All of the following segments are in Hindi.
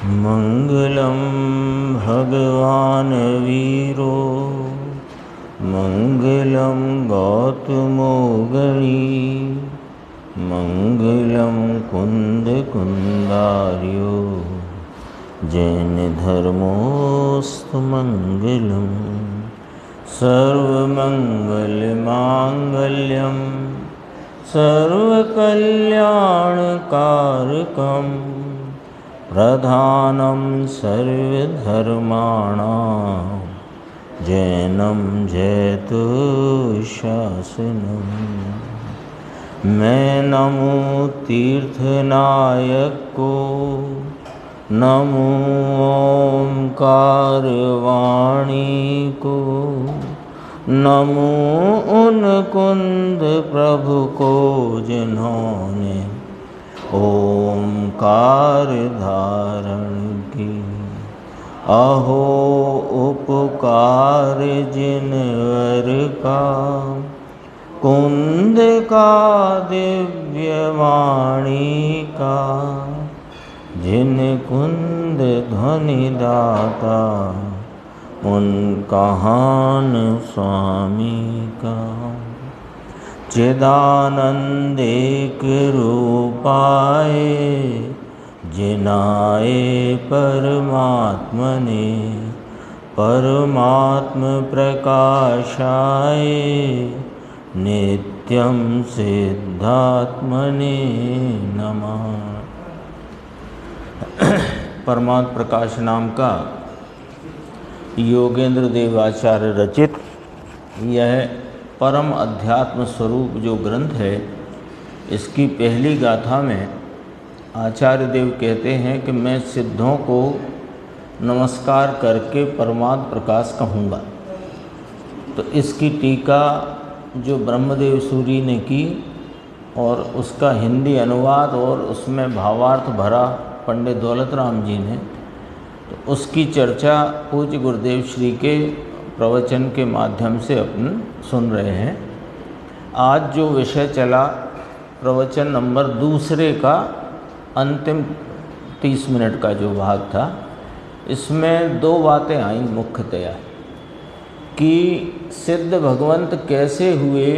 मंगलम भगवान वीरो मंगलम गौतमो गणी मंगलम कुंद कुंदार्यो जैन धर्मोस्तु मंगलम सर्वमंगल मांगल्यम सर्वकल्याणकारकम प्रधानम सर्वधर्माणां जैनम जयतु शासनम। मैं नमो तीर्थनायक को, नमो ओंकार वाणी को, नमो उन कुंद प्रभु को जिन्होंने ओंकार धारण की। अहो उपकार जिनवर का, कुंद का दिव्य वाणी का, जिन कुंद ध्वनि दाता उन कहान स्वामी का। चिदानंदेक रूपाए जिनाए परमात्मने, परमात्म प्रकाशाय नित्यं सिद्धात्मने नमः। परमात्म प्रकाश नाम का योगेंद्र देवाचार्य रचित यह परम अध्यात्म स्वरूप जो ग्रंथ है, इसकी पहली गाथा में आचार्य देव कहते हैं कि मैं सिद्धों को नमस्कार करके परमात्म प्रकाश कहूँगा। तो इसकी टीका जो ब्रह्मदेव सूरी ने की और उसका हिंदी अनुवाद और उसमें भावार्थ भरा पंडित दौलत राम जी ने, तो उसकी चर्चा पूज्य गुरुदेव श्री के प्रवचन के माध्यम से अपन सुन रहे हैं। आज जो विषय चला प्रवचन नंबर दूसरे का अंतिम 30 मिनट का जो भाग था, इसमें दो बातें आई मुख्यतया कि सिद्ध भगवंत कैसे हुए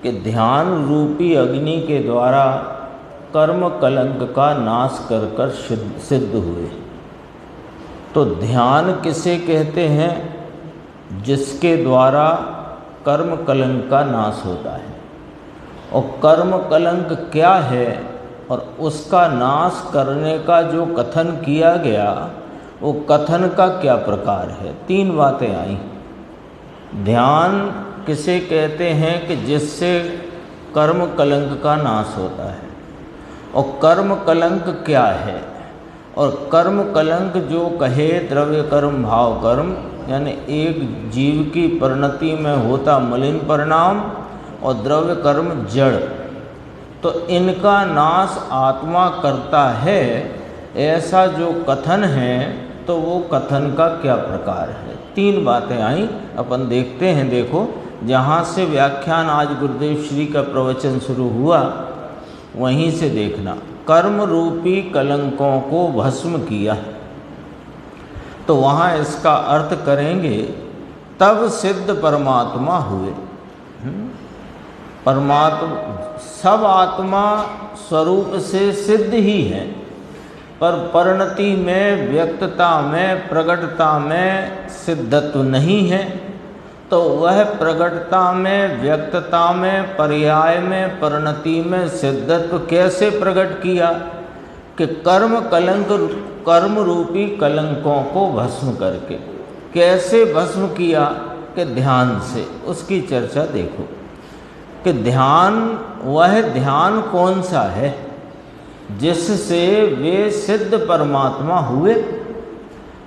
कि ध्यान रूपी अग्नि के द्वारा कर्म कलंक का नाश कर कर सिद्ध हुए। तो ध्यान किसे कहते हैं? जिसके द्वारा कर्म कलंक का नाश होता है। और कर्म कलंक क्या है और उसका नाश करने का जो कथन किया गया, वो कथन का क्या प्रकार है। तीन बातें आई। ध्यान किसे कहते हैं कि जिससे कर्म कलंक का नाश होता है, और कर्म कलंक क्या है। और कर्म कलंक जो कहे द्रव्य कर्म भाव कर्म, यानी एक जीव की परिणति में होता मलिन परिणाम और द्रव्य कर्म जड़, तो इनका नाश आत्मा करता है, ऐसा जो कथन है, तो वो कथन का क्या प्रकार है। तीन बातें आई, अपन देखते हैं। देखो, जहाँ से व्याख्यान आज गुरुदेव श्री का प्रवचन शुरू हुआ वहीं से देखना। कर्म रूपी कलंकों को भस्म किया, तो वहाँ इसका अर्थ करेंगे तब सिद्ध परमात्मा हुए। परमात्मा सब आत्मा स्वरूप से सिद्ध ही है, पर परिणति में, व्यक्तता में, प्रगटता में सिद्धत्व नहीं है। तो वह प्रगटता में, व्यक्तता में, पर्याय में, परिणति में सिद्धत्व कैसे प्रकट किया कि कर्म कलंक, कर्म रूपी कलंकों को भस्म करके। कैसे भस्म किया कि ध्यान से। उसकी चर्चा देखो कि ध्यान, वह ध्यान कौन सा है जिससे वे सिद्ध परमात्मा हुए।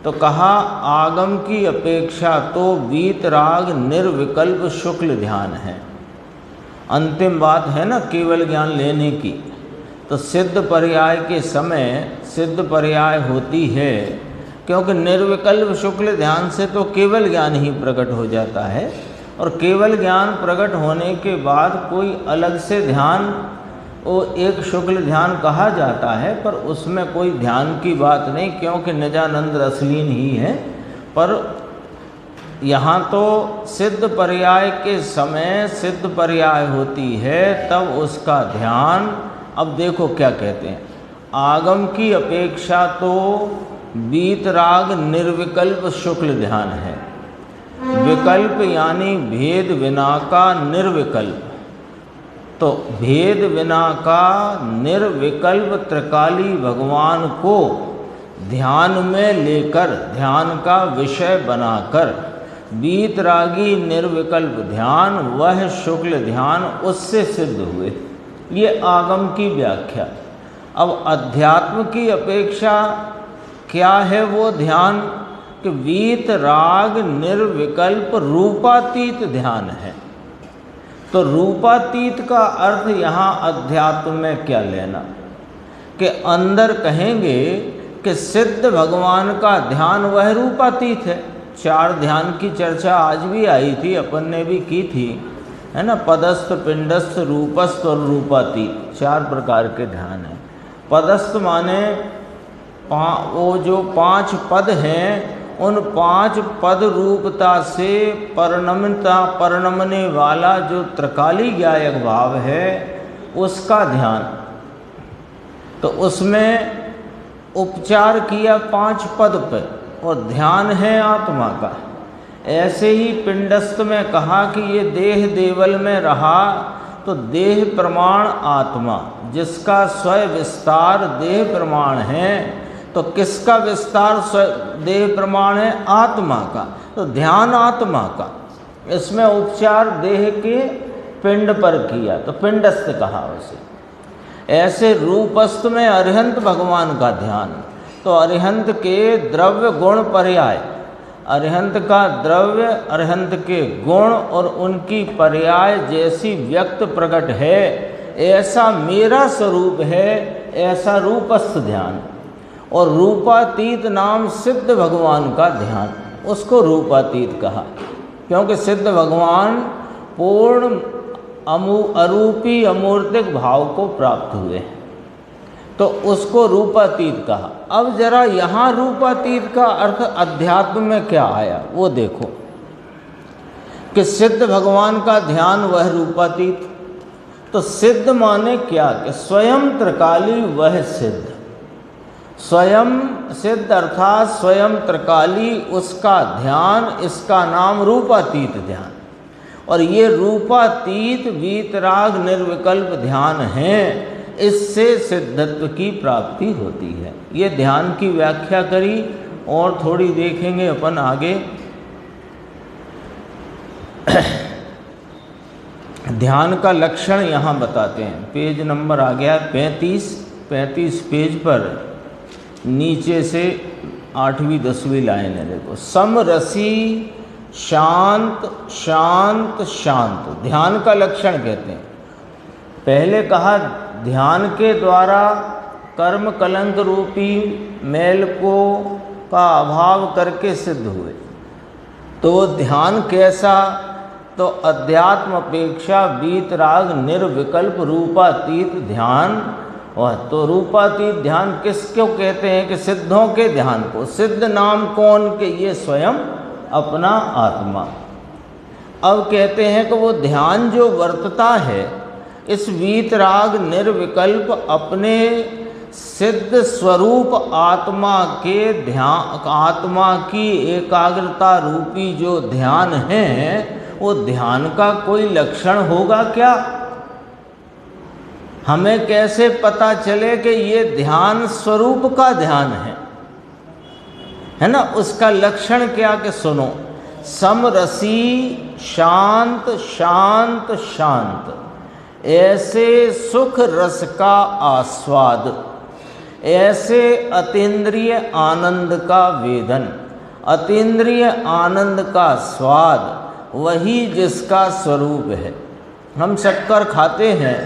तो कहा आगम की अपेक्षा तो वीतराग निर्विकल्प शुक्ल ध्यान है। अंतिम बात है ना केवल ज्ञान लेने की। तो सिद्ध पर्याय के समय सिद्ध पर्याय होती है, क्योंकि निर्विकल्प शुक्ल ध्यान से तो केवल ज्ञान ही प्रकट हो जाता है। और केवल ज्ञान प्रकट होने के बाद कोई अलग से ध्यान वो एक शुक्ल ध्यान कहा जाता है, पर उसमें कोई ध्यान की बात नहीं, क्योंकि निजानंद रसलीन ही है। पर यहाँ तो सिद्ध पर्याय के समय सिद्ध पर्याय होती है, तब उसका ध्यान। अब देखो क्या कहते हैं, आगम की अपेक्षा तो वीतराग निर्विकल्प शुक्ल ध्यान है। विकल्प यानी भेद बिना का निर्विकल्प, तो भेद बिना का निर्विकल्प त्रिकाली भगवान को ध्यान में लेकर, ध्यान का विषय बनाकर वीतरागी निर्विकल्प ध्यान, वह शुक्ल ध्यान उससे सिद्ध हुए। ये आगम की व्याख्या। अब अध्यात्म की अपेक्षा क्या है वो ध्यान, कि वीतराग निर्विकल्प रूपातीत ध्यान है। तो रूपातीत का अर्थ यहाँ अध्यात्म में क्या लेना, कि अंदर कहेंगे कि सिद्ध भगवान का ध्यान वह रूपातीत है। 4 ध्यान की चर्चा आज भी आई थी, अपन ने भी की थी, है ना। पदस्थ, पिंडस्थ, रूपस्थ और रूपातीत 4 प्रकार के ध्यान हैं। पदस्थ माने वो जो 5 पद हैं, उन 5 पद रूपता से परिणमने वाला जो त्रिकाली ज्ञायक भाव है, उसका ध्यान। तो उसमें उपचार किया 5 पद पर, और ध्यान है आत्मा का। ऐसे ही पिंडस्थ में कहा कि ये देह देवल में रहा, तो देह प्रमाण आत्मा, जिसका स्वयं विस्तार देह प्रमाण है। तो किसका विस्तार देह प्रमाण है? आत्मा का। तो ध्यान आत्मा का, इसमें उपचार देह के पिंड पर किया, तो पिंडस्थ कहा उसे। ऐसे रूपस्थ में अरिहंत भगवान का ध्यान, तो अरिहंत के द्रव्य गुण पर्याय, अरिहंत का द्रव्य, अरिहंत के गुण और उनकी पर्याय जैसी व्यक्त प्रकट है, ऐसा मेरा स्वरूप है, ऐसा रूपस्थ ध्यान। और रूपातीत नाम सिद्ध भगवान का ध्यान, उसको रूपातीत कहा, क्योंकि सिद्ध भगवान पूर्ण अरूपी अमूर्तिक भाव को प्राप्त हुए हैं, तो उसको रूपातीत कहा। अब जरा यहाँ रूपातीत का अर्थ अध्यात्म में क्या आया वो देखो, कि सिद्ध भगवान का ध्यान वह रूपातीत। तो सिद्ध माने क्या, कि स्वयं त्रिकाली वह सिद्ध, स्वयं सिद्ध अर्थात स्वयं त्रिकाली, उसका ध्यान, इसका नाम रूपातीत ध्यान। और ये रूपातीत वीतराग निर्विकल्प ध्यान है, इससे सिद्धत्व की प्राप्ति होती है। ये ध्यान की व्याख्या करी, और थोड़ी देखेंगे अपन आगे। ध्यान का लक्षण यहाँ बताते हैं। पेज नंबर आ गया 35 पेज पर नीचे से 8वीं 10वीं लाइन है, देखो। समरसी शांत शांत शांत, ध्यान का लक्षण कहते हैं। पहले कहा ध्यान के द्वारा कर्म कलंक रूपी मैल को का अभाव करके सिद्ध हुए। तो ध्यान कैसा, तो अध्यात्म अपेक्षा वीतराग निर्विकल्प रूपातीत ध्यान। वह तो रूपातीत ध्यान किसको कहते हैं, कि सिद्धों के ध्यान को। सिद्ध नाम कौन, के ये स्वयं अपना आत्मा। अब कहते हैं कि वो ध्यान जो वर्तता है इस वीतराग निर्विकल्प अपने सिद्ध स्वरूप आत्मा के ध्यान, आत्मा की एकाग्रता रूपी जो ध्यान है, वो ध्यान का कोई लक्षण होगा क्या? हमें कैसे पता चले कि ये ध्यान स्वरूप का ध्यान है ना। उसका लक्षण क्या, कि सुनो। समरसी शांत शांत शांत, ऐसे सुख रस का आस्वाद, ऐसे अतीन्द्रिय आनंद का वेदन, अतीन्द्रिय आनंद का स्वाद, वही जिसका स्वरूप है। हम शक्कर खाते हैं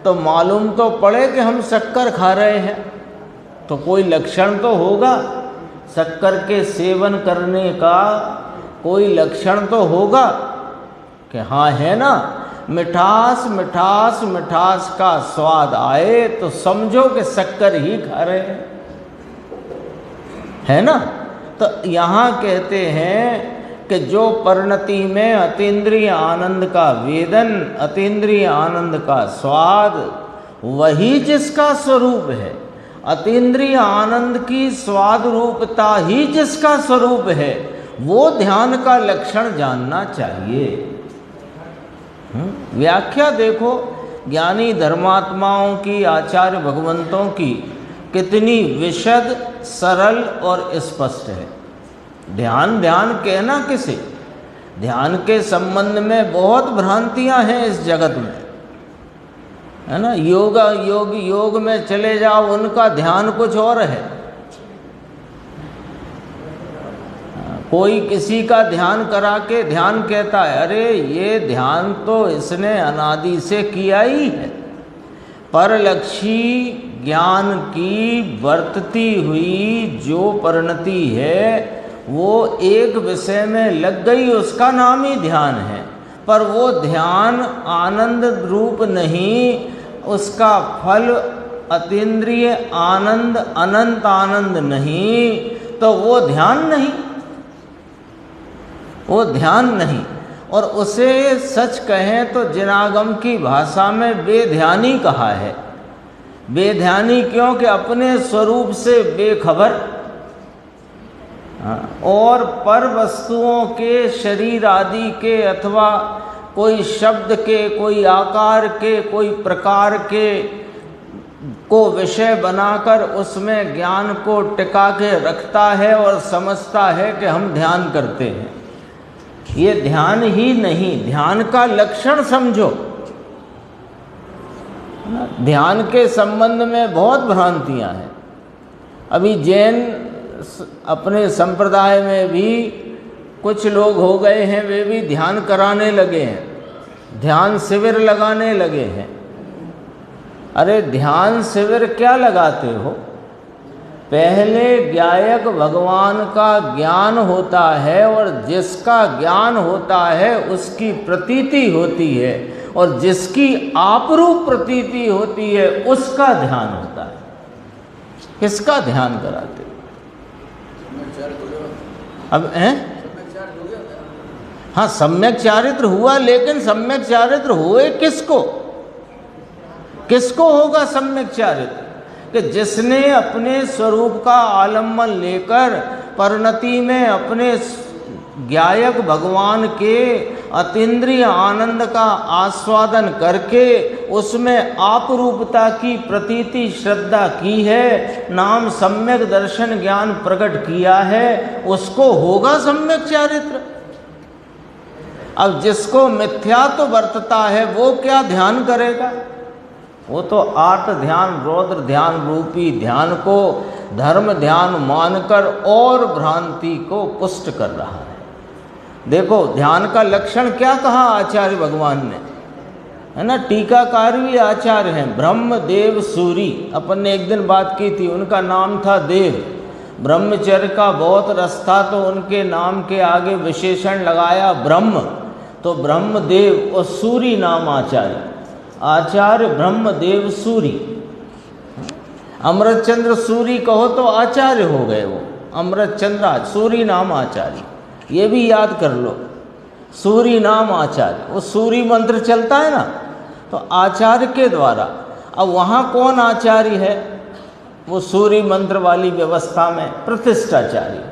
तो मालूम तो पड़े कि हम शक्कर खा रहे हैं, तो कोई लक्षण तो होगा। शक्कर के सेवन करने का कोई लक्षण तो होगा कि हाँ है ना। मिठास मिठास मिठास का स्वाद आए तो समझो कि शक्कर ही खा रहे हैं, है ना। तो यहाँ कहते हैं कि जो परिणति में अतीन्द्रिय आनंद का वेदन, अतीन्द्रिय आनंद का स्वाद, वही जिसका स्वरूप है, अतीन्द्रिय आनंद की स्वाद रूपता ही जिसका स्वरूप है, वो ध्यान का लक्षण जानना चाहिए। व्याख्या देखो ज्ञानी धर्मात्माओं की, आचार्य भगवंतों की कितनी विशद, सरल और स्पष्ट है। ध्यान ध्यान कहना किसे, ध्यान के संबंध में बहुत भ्रांतियां हैं इस जगत में, है ना। योग में चले जाओ, उनका ध्यान कुछ और है। कोई किसी का ध्यान करा के ध्यान कहता है, अरे ये ध्यान तो इसने अनादि से किया ही है। परलक्षी ज्ञान की वर्तती हुई जो परिणति है, वो एक विषय में लग गई, उसका नाम ही ध्यान है। पर वो ध्यान आनंद रूप नहीं, उसका फल अतीन्द्रिय आनंद, अनंत आनंद नहीं, तो वो ध्यान नहीं, वो ध्यान नहीं। और उसे सच कहें तो जिनागम की भाषा में बेध्यानी कहा है। बेध्यानी क्यों? कि अपने स्वरूप से बेखबर और पर वस्तुओं के, शरीर आदि के, अथवा कोई शब्द के, कोई आकार के, कोई प्रकार के को विषय बनाकर उसमें ज्ञान को टिका के रखता है और समझता है कि हम ध्यान करते हैं। ये ध्यान ही नहीं, ध्यान का लक्षण समझो। ध्यान के संबंध में बहुत भ्रांतियां हैं। अभी जैन अपने संप्रदाय में भी कुछ लोग हो गए हैं, वे भी ध्यान कराने लगे हैं, ध्यान शिविर लगाने लगे हैं। अरे ध्यान शिविर क्या लगाते हो? पहले गायक भगवान का ज्ञान होता है, और जिसका ज्ञान होता है उसकी प्रतीति होती है, और जिसकी आपरूप प्रतीति होती है उसका ध्यान होता है। किसका ध्यान कराते? अब हाँ, सम्यक चारित्र हुआ, लेकिन सम्यक चारित्र हुए किसको? किसको होगा सम्यक चारित्र? कि जिसने अपने स्वरूप का आलम्बन लेकर परिणति में अपने गायक भगवान के अतीन्द्रिय आनंद का आस्वादन करके उसमें आपरूपता की प्रतीति श्रद्धा की है, नाम सम्यक दर्शन ज्ञान प्रकट किया है, उसको होगा सम्यक चारित्र। अब जिसको मिथ्या तो बरतता है वो क्या ध्यान करेगा? वो तो आर्त ध्यान, रौद्र ध्यान रूपी ध्यान को धर्म ध्यान मानकर और भ्रांति को पुष्ट कर रहा है। देखो ध्यान का लक्षण क्या कहा आचार्य भगवान ने, है ना। टीकाकार भी आचार्य हैं, ब्रह्मदेव सूरी। अपन ने एक दिन बात की थी, उनका नाम था देव। ब्रह्मचर्य का बहुत रस था तो उनके नाम के आगे विशेषण लगाया ब्रह्म, तो ब्रह्मदेव, और सूरी नाम आचार्य, आचार्य ब्रह्मदेव सूरी। अमृतचंद्र सूरी कहो तो आचार्य हो गए वो, अमृतचंद्र सूरी नाम आचार्य, ये भी याद कर लो, सूरी नाम आचार्य। वो सूरी मंत्र चलता है ना, तो आचार्य के द्वारा। अब वहाँ कौन आचार्य है? वो सूरी मंत्र वाली व्यवस्था में प्रतिष्ठाचार्य,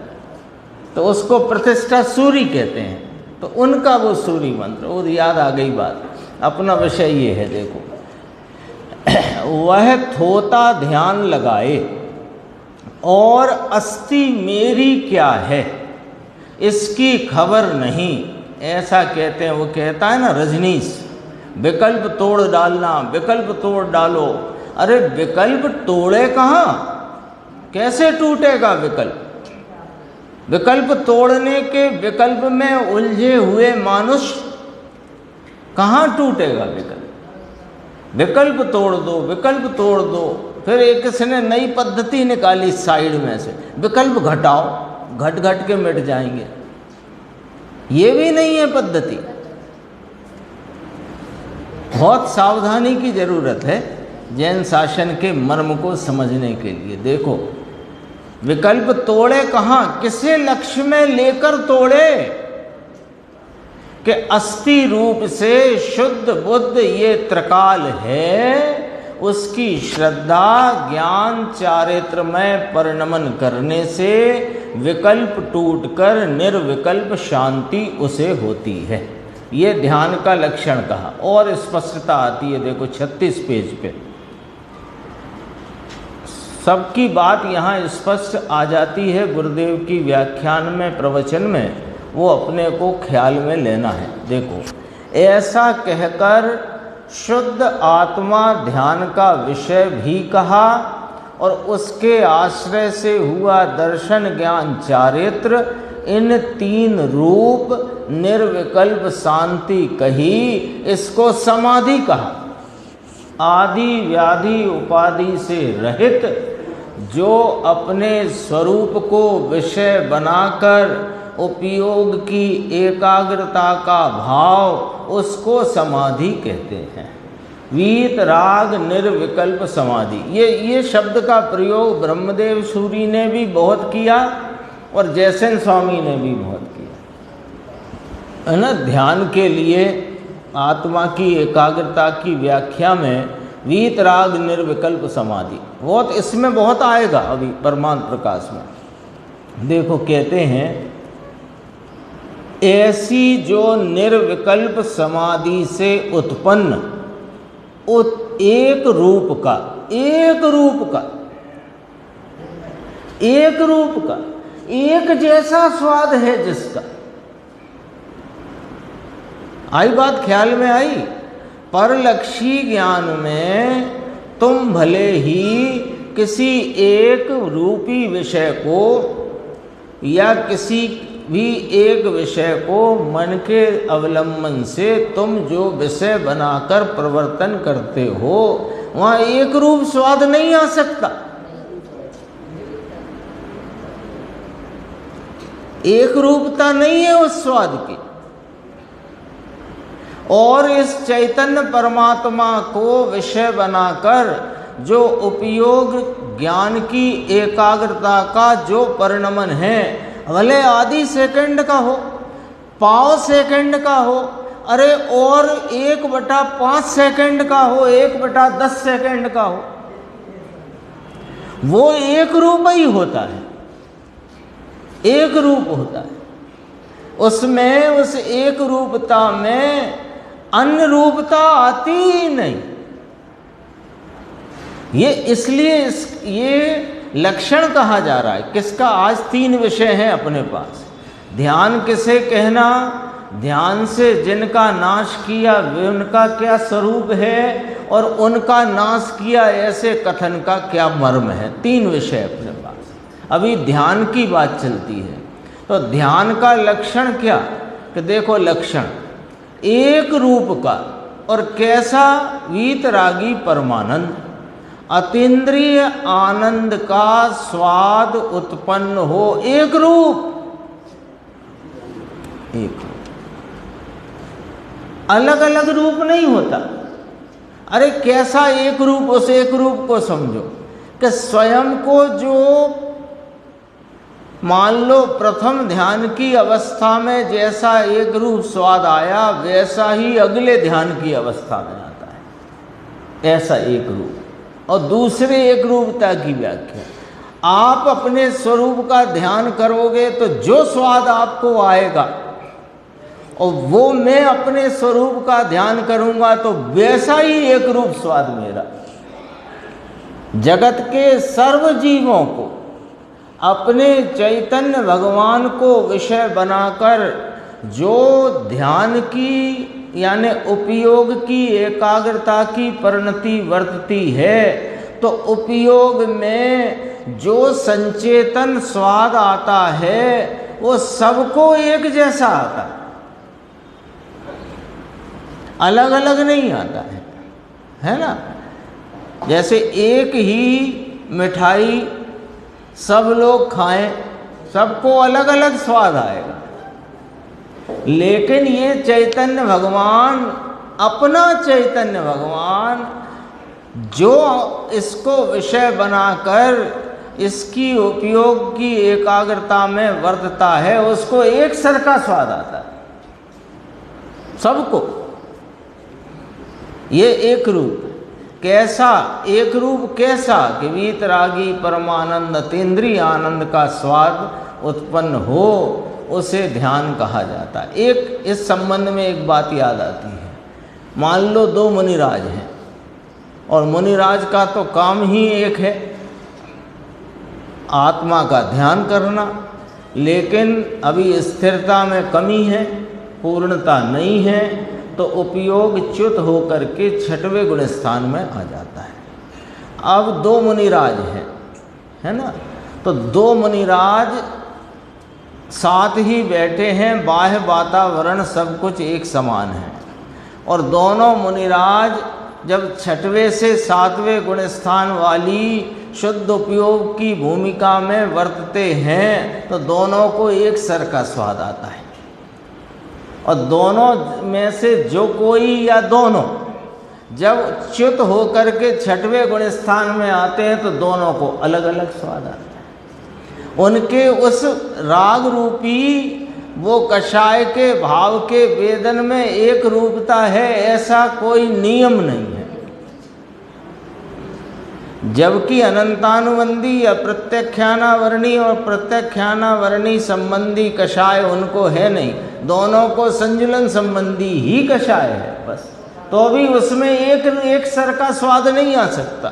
तो उसको प्रतिष्ठा सूरी कहते हैं, तो उनका वो सूरी मंत्र, वो याद आ गई बात। अपना विषय ये है, देखो वह थोता ध्यान लगाए और अस्ति मेरी क्या है इसकी खबर नहीं, ऐसा कहते हैं। वो कहता है ना रजनीश, विकल्प तोड़ डालना, विकल्प तोड़ डालो। अरे विकल्प तोड़े कहाँ? कैसे टूटेगा विकल्प? विकल्प तोड़ने के, विकल्प में उलझे हुए मानुष कहाँ टूटेगा विकल्प? विकल्प तोड़ दो, विकल्प तोड़ दो। फिर एक किसने नई पद्धति निकाली साइड में से, विकल्प घटाओ, घट घट के मिट जाएंगे। ये भी नहीं है पद्धति। बहुत सावधानी की जरूरत है जैन शासन के मर्म को समझने के लिए। देखो, विकल्प तोड़े कहाँ, किसे लक्ष्य में लेकर तोड़े कि अस्थि रूप से शुद्ध बुद्ध ये त्रिकाल है, उसकी श्रद्धा ज्ञान चारित्रमय परिणमन करने से विकल्प टूटकर निर्विकल्प शांति उसे होती है। ये ध्यान का लक्षण कहा और स्पष्टता आती है। देखो 36 पेज पे सबकी बात यहाँ स्पष्ट आ जाती है। गुरुदेव की व्याख्यान में, प्रवचन में, वो अपने को ख्याल में लेना है। देखो, ऐसा कहकर शुद्ध आत्मा ध्यान का विषय भी कहा और उसके आश्रय से हुआ दर्शन ज्ञान चारित्र, इन तीन रूप निर्विकल्प शांति कही, इसको समाधि कहा। आदि व्याधि उपाधि से रहित जो अपने स्वरूप को विषय बनाकर उपयोग की एकाग्रता का भाव, उसको समाधि कहते हैं। वीत राग निर्विकल्प समाधि, ये शब्द का प्रयोग ब्रह्मदेव सूरी ने भी बहुत किया और जयसेन स्वामी ने भी बहुत किया है ना। ध्यान के लिए आत्मा की एकाग्रता की व्याख्या में वीत राग निर्विकल्प समाधि, बहुत इसमें बहुत आएगा अभी परमार्थ प्रकाश में। देखो, कहते हैं ऐसी जो निर्विकल्प समाधि से उत्पन्न एक रूप का एक जैसा स्वाद है जिसका, आई बात ख्याल में आई। परलक्षी ज्ञान में तुम भले ही किसी एक रूपी विषय को या किसी भी एक विषय को मन के अवलंबन से तुम जो विषय बनाकर प्रवर्तन करते हो, वहाँ एक रूप स्वाद नहीं आ सकता। एक रूपता नहीं है उस स्वाद की। और इस चैतन्य परमात्मा को विषय बनाकर जो उपयोग ज्ञान की एकाग्रता का जो परिणमन है, भले आधी सेकंड का हो, पाव सेकंड का हो, अरे और 1/5 सेकंड का हो, 1/10 सेकंड का हो, वो एक रूप ही होता है, एक रूप होता है। उसमें उस एक रूपता में अन्य रूपता आती ही नहीं। ये इसलिए ये लक्षण कहा जा रहा है किसका। आज 3 विषय हैं अपने पास। ध्यान किसे कहना, ध्यान से जिनका नाश किया वे उनका क्या स्वरूप है, और उनका नाश किया ऐसे कथन का क्या मर्म है। 3 विषय अपने पास। अभी ध्यान की बात चलती है तो ध्यान का लक्षण क्या, कि देखो लक्षण एक रूप का, और कैसा, वीतरागी परमानंद, अतीन्द्रिय आनंद का स्वाद उत्पन्न हो। एक रूप, एक रूप, अलग अलग रूप नहीं होता। अरे कैसा एक रूप, उस एक रूप को समझो कि स्वयं को जो मान लो प्रथम ध्यान की अवस्था में जैसा एक रूप स्वाद आया, वैसा ही अगले ध्यान की अवस्था में आता है, ऐसा एक रूप। और दूसरे एक रूपता की व्याख्या, आप अपने स्वरूप का ध्यान करोगे तो जो स्वाद आपको आएगा, और वो मैं अपने स्वरूप का ध्यान करूंगा तो वैसा ही एक रूप स्वाद मेरा। जगत के सर्व जीवों को अपने चैतन्य भगवान को विषय बनाकर जो ध्यान की यानी उपयोग की एकाग्रता की परिणति वर्तती है, तो उपयोग में जो संचेतन स्वाद आता है वो सबको एक जैसा आता है, अलग अलग नहीं आता है ना। जैसे एक ही मिठाई सब लोग खाएं, सबको अलग अलग स्वाद आएगा, लेकिन ये चैतन्य भगवान अपना चैतन्य भगवान जो इसको विषय बनाकर इसकी उपयोग की एकाग्रता में वर्तता है, उसको एक सर का स्वाद आता है सबको। ये एक रूप कैसा, एक रूप कैसा कि वीतरागी परमानंद अतीन्द्रिय आनंद का स्वाद उत्पन्न हो, उसे ध्यान कहा जाता है। एक इस संबंध में एक बात याद आती है, मान लो दो मुनिराज हैं और मुनिराज का तो काम ही एक है, आत्मा का ध्यान करना, लेकिन अभी स्थिरता में कमी है, पूर्णता नहीं है, तो उपयोग च्युत होकर के छठवें गुण स्थान में आ जाता है। अब दो मुनिराज हैं, है ना, तो दो मुनिराज साथ ही बैठे हैं, बाह्य वातावरण सब कुछ एक समान है, और दोनों मुनिराज जब छठवें से सातवें गुण स्थान वाली शुद्ध उपयोग की भूमिका में वर्तते हैं तो दोनों को एक सर का स्वाद आता है। और दोनों में से जो कोई या दोनों जब च्युत होकर के छठवें गुण स्थान में आते हैं तो दोनों को अलग अलग स्वाद आता है। उनके उस राग रूपी वो कषाय के भाव के वेदन में एक रूपता है, ऐसा कोई नियम नहीं है। जबकि अनंतानुबंधी या प्रत्यख्यानावरणी और प्रत्यख्यानावरणी संबंधी कषाय उनको है नहीं, दोनों को संजुलन संबंधी ही कषाय है बस, तो भी उसमें एक सर का स्वाद नहीं आ सकता।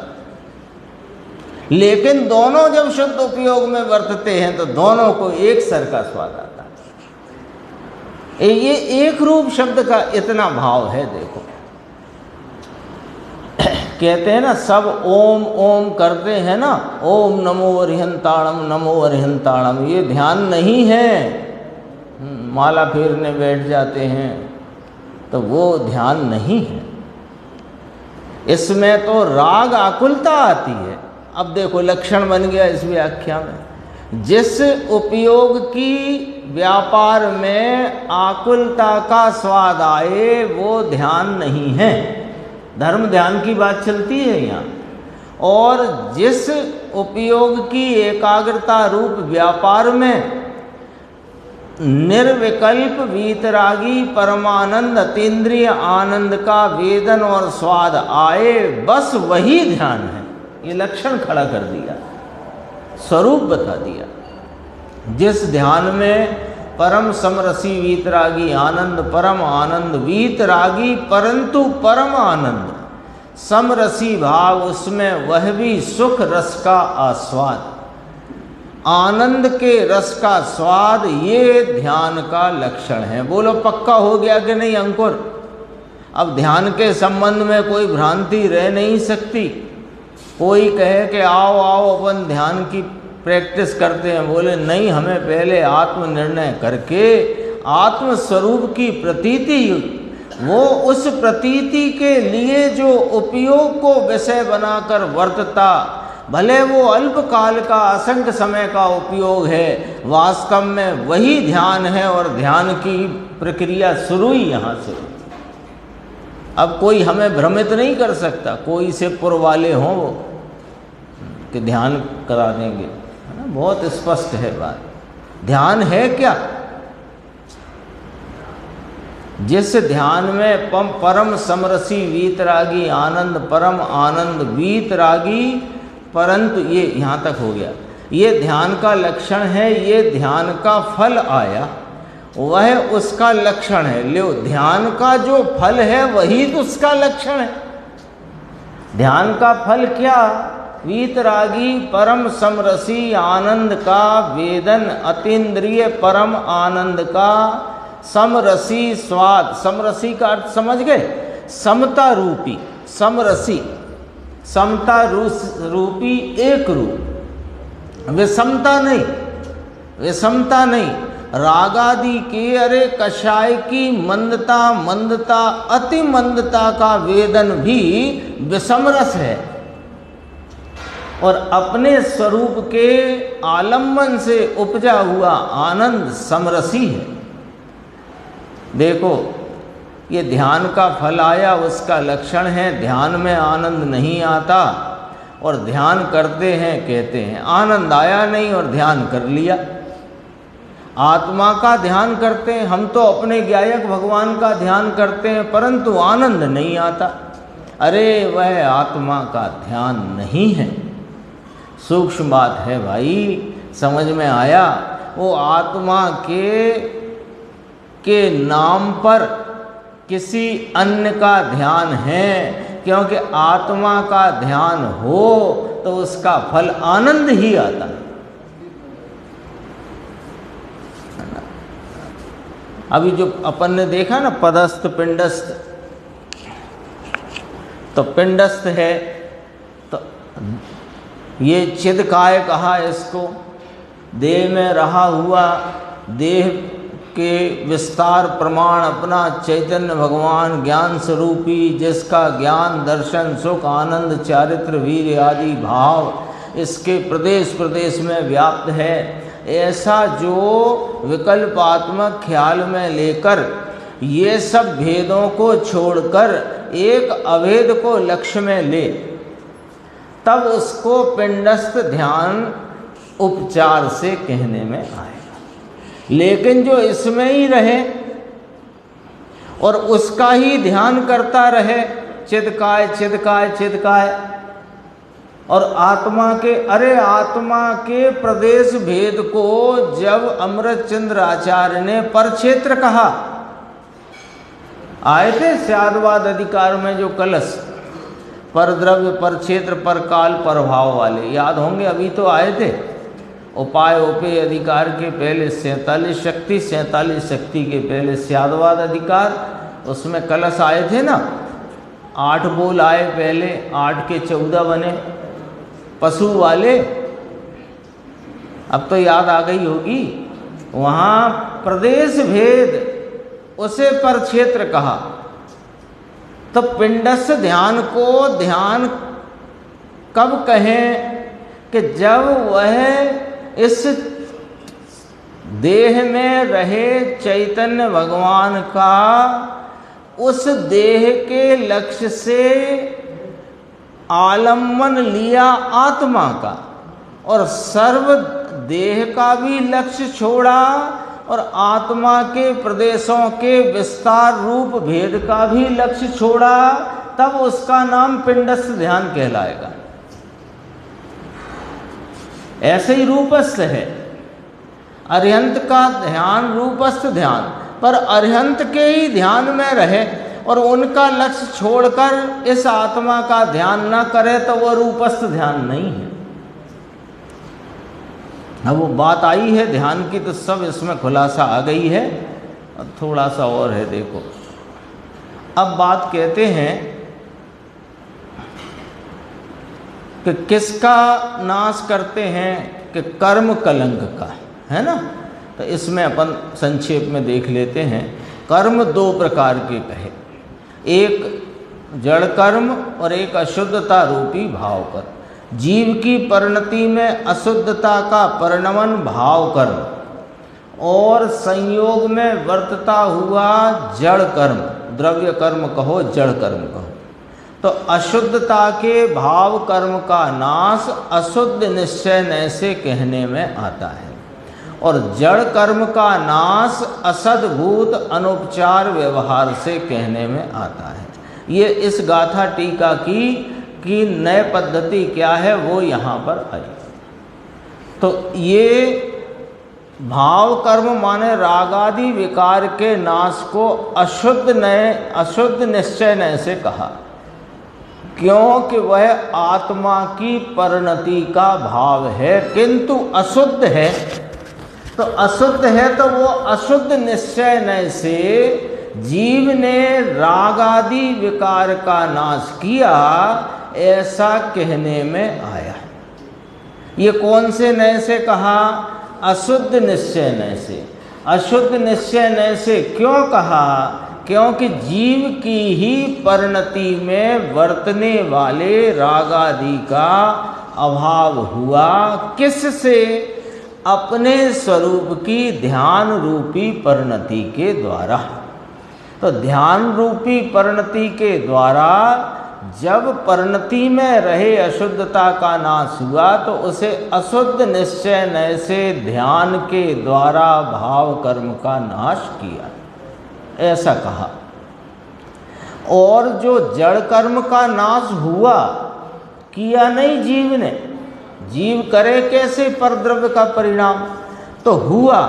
लेकिन दोनों जब शुद्ध उपयोग में वर्तते हैं तो दोनों को एक सर का स्वाद आता है। ये एक रूप शब्द का इतना भाव है। देखो कहते हैं ना, सब ओम ओम करते हैं ना, ओम नमो अरिहंताणम नमो अरिहंताणम, ये ध्यान नहीं है। माला फेरने बैठ जाते हैं तो वो ध्यान नहीं है, इसमें तो राग आकुलता आती है। अब देखो लक्षण बन गया इस व्याख्या में, जिस उपयोग की व्यापार में आकुलता का स्वाद आए वो ध्यान नहीं है। धर्म ध्यान की बात चलती है यहाँ। और जिस उपयोग की एकाग्रता रूप व्यापार में निर्विकल्प वीतरागी परमानंद अतीन्द्रिय आनंद का वेदन और स्वाद आए, बस वही ध्यान है। ये लक्षण खड़ा कर दिया, स्वरूप बता दिया। जिस ध्यान में परम समरसी वीतरागी आनंद, परम आनंद वीतरागी परंतु परम आनंद, समरसी भाव, उसमें वह भी सुख रस का आस्वाद, आनंद के रस का स्वाद, ये ध्यान का लक्षण है। बोलो पक्का हो गया कि नहीं अंकुर? अब ध्यान के संबंध में कोई भ्रांति रह नहीं सकती। कोई कहे कि आओ आओ अपन ध्यान की प्रैक्टिस करते हैं, बोले नहीं, हमें पहले आत्मनिर्णय करके आत्मस्वरूप की प्रतीति, वो उस प्रतीति के लिए जो उपयोग को विषय बनाकर वर्तता, भले वो अल्पकाल का असंख्य समय का उपयोग है, वास्तव में वही ध्यान है। और ध्यान की प्रक्रिया शुरू ही यहाँ से। अब कोई हमें भ्रमित नहीं कर सकता, कोई से पुर वाले हों वो कि ध्यान करा देंगे, है ना। बहुत स्पष्ट है बात। ध्यान है क्या? जिस ध्यान में परम समरसी वीतरागी आनंद, परम आनंद वीतरागी, परंतु ये यहाँ तक हो गया, ये ध्यान का लक्षण है, ये ध्यान का फल आया, वह उसका लक्षण है। लो, ध्यान का जो फल है वही तो उसका लक्षण है। ध्यान का फल क्या? वीतरागी परम समरसी आनंद का वेदन, अतीन्द्रिय परम आनंद का समरसी स्वाद। समरसी का अर्थ समझ गए? समता रूपी, समरसी, समता रूपी एक रूप, विषमता नहीं, विषमता नहीं। रागादि के, अरे कषाय की मंदता, मंदता, अति मंदता का वेदन भी विषम रस है, और अपने स्वरूप के आलम्बन से उपजा हुआ आनंद समरसी है। देखो ये ध्यान का फल आया, उसका लक्षण है ध्यान में आनंद नहीं आता, और ध्यान करते हैं कहते हैं आनंद आया नहीं और ध्यान कर लिया। आत्मा का ध्यान करते हैं हम तो, अपने गायक भगवान का ध्यान करते हैं, परंतु आनंद नहीं आता। अरे वह आत्मा का ध्यान नहीं है। सूक्ष्म बात है भाई, समझ में आया? वो आत्मा के नाम पर किसी अन्य का ध्यान है, क्योंकि आत्मा का ध्यान हो तो उसका फल आनंद ही आता है। अभी जो अपन ने देखा ना पदस्थ पिंडस्थ, तो पिंडस्थ है तो ये चिदकाय कहा इसको, देह में रहा हुआ, देह के विस्तार प्रमाण अपना चैतन्य भगवान ज्ञान स्वरूपी, जिसका ज्ञान दर्शन सुख आनंद चारित्र वीर आदि भाव इसके प्रदेश प्रदेश में व्याप्त है। ऐसा जो विकल्पात्मक ख्याल में लेकर ये सब भेदों को छोड़कर एक अभेद को लक्ष्य में ले, तब उसको पिंडस्थ ध्यान उपचार से कहने में आएगा। लेकिन जो इसमें ही रहे और उसका ही ध्यान करता रहे, चिदकाय चिदकाय चिदकाय, और आत्मा के प्रदेश भेद को जब अमृतचंद्र आचार्य ने परक्षेत्र कहा, आए थे स्यादवाद अधिकार में जो कलश, पर द्रव्य पर क्षेत्र पर काल पर भाव वाले, याद होंगे, अभी तो आए थे। उपाय उपेय अधिकार के पहले 47 शक्ति के पहले स्यादवाद अधिकार, उसमें कलश आए थे ना, 8 बोल आए पहले, 8 के 14 बने पशु वाले। अब तो याद आ गई होगी। वहाँ प्रदेश भेद उसे पर क्षेत्र कहा। तो पिंडस्थ ध्यान को ध्यान कब कहें कि जब वह इस देह में रहे चैतन्य भगवान का उस देह के लक्ष्य से आलम्बन लिया आत्मा का, और सर्व देह का भी लक्ष्य छोड़ा और आत्मा के प्रदेशों के विस्तार रूप भेद का भी लक्ष्य छोड़ा, तब उसका नाम पिंडस्थ ध्यान कहलाएगा। ऐसे ही रूपस्थ है, अरिहंत का ध्यान रूपस्थ ध्यान, पर अरिहंत के ही ध्यान में रहे और उनका लक्ष्य छोड़कर इस आत्मा का ध्यान न करे तो वह रूपस्थ ध्यान नहीं है। अब वो बात आई है ध्यान की, तो सब इसमें खुलासा आ गई है। और थोड़ा सा और है, देखो अब बात कहते हैं कि किसका नाश करते हैं, कि कर्म कलंक का, है ना। तो इसमें अपन संक्षेप में देख लेते हैं। कर्म 2 प्रकार के कहे, एक जड़ कर्म और एक अशुद्धता रूपी भाव कर्म। जीव की परिणति में अशुद्धता का परिणमन भाव कर्म और संयोग में वर्तता हुआ जड़ कर्म, द्रव्य कर्म कहो जड़ कर्म कहो। तो अशुद्धता के भाव कर्म का नाश अशुद्ध निश्चय न से कहने में आता है, और जड़ कर्म का नाश असद्भूत अनुपचार व्यवहार से कहने में आता है। ये इस गाथा टीका की नए पद्धति क्या है वो यहाँ पर आई। तो ये भाव कर्म माने रागादि विकार के नाश को अशुद्ध निश्चय नय से कहा, क्योंकि वह आत्मा की परिणति का भाव है, किंतु अशुद्ध है। तो अशुद्ध है तो वो अशुद्ध निश्चय नय से जीव ने राग आदि विकार का नाश किया, ऐसा कहने में आया। ये कौन से नय से कहा? अशुद्ध निश्चय नय से। अशुद्ध निश्चय नय से क्यों कहा? क्योंकि जीव की ही परिणति में वर्तने वाले राग आदि का अभाव हुआ। किससे? अपने स्वरूप की ध्यान रूपी परिणति के द्वारा। तो ध्यान रूपी परिणति के द्वारा जब परिणति में रहे अशुद्धता का नाश हुआ तो उसे अशुद्ध निश्चय नय से ध्यान के द्वारा भाव कर्म का नाश किया, ऐसा कहा। और जो जड़ कर्म का नाश हुआ, किया नहीं जीव ने, जीव करे कैसे परद्रव्य का परिणाम, तो हुआ।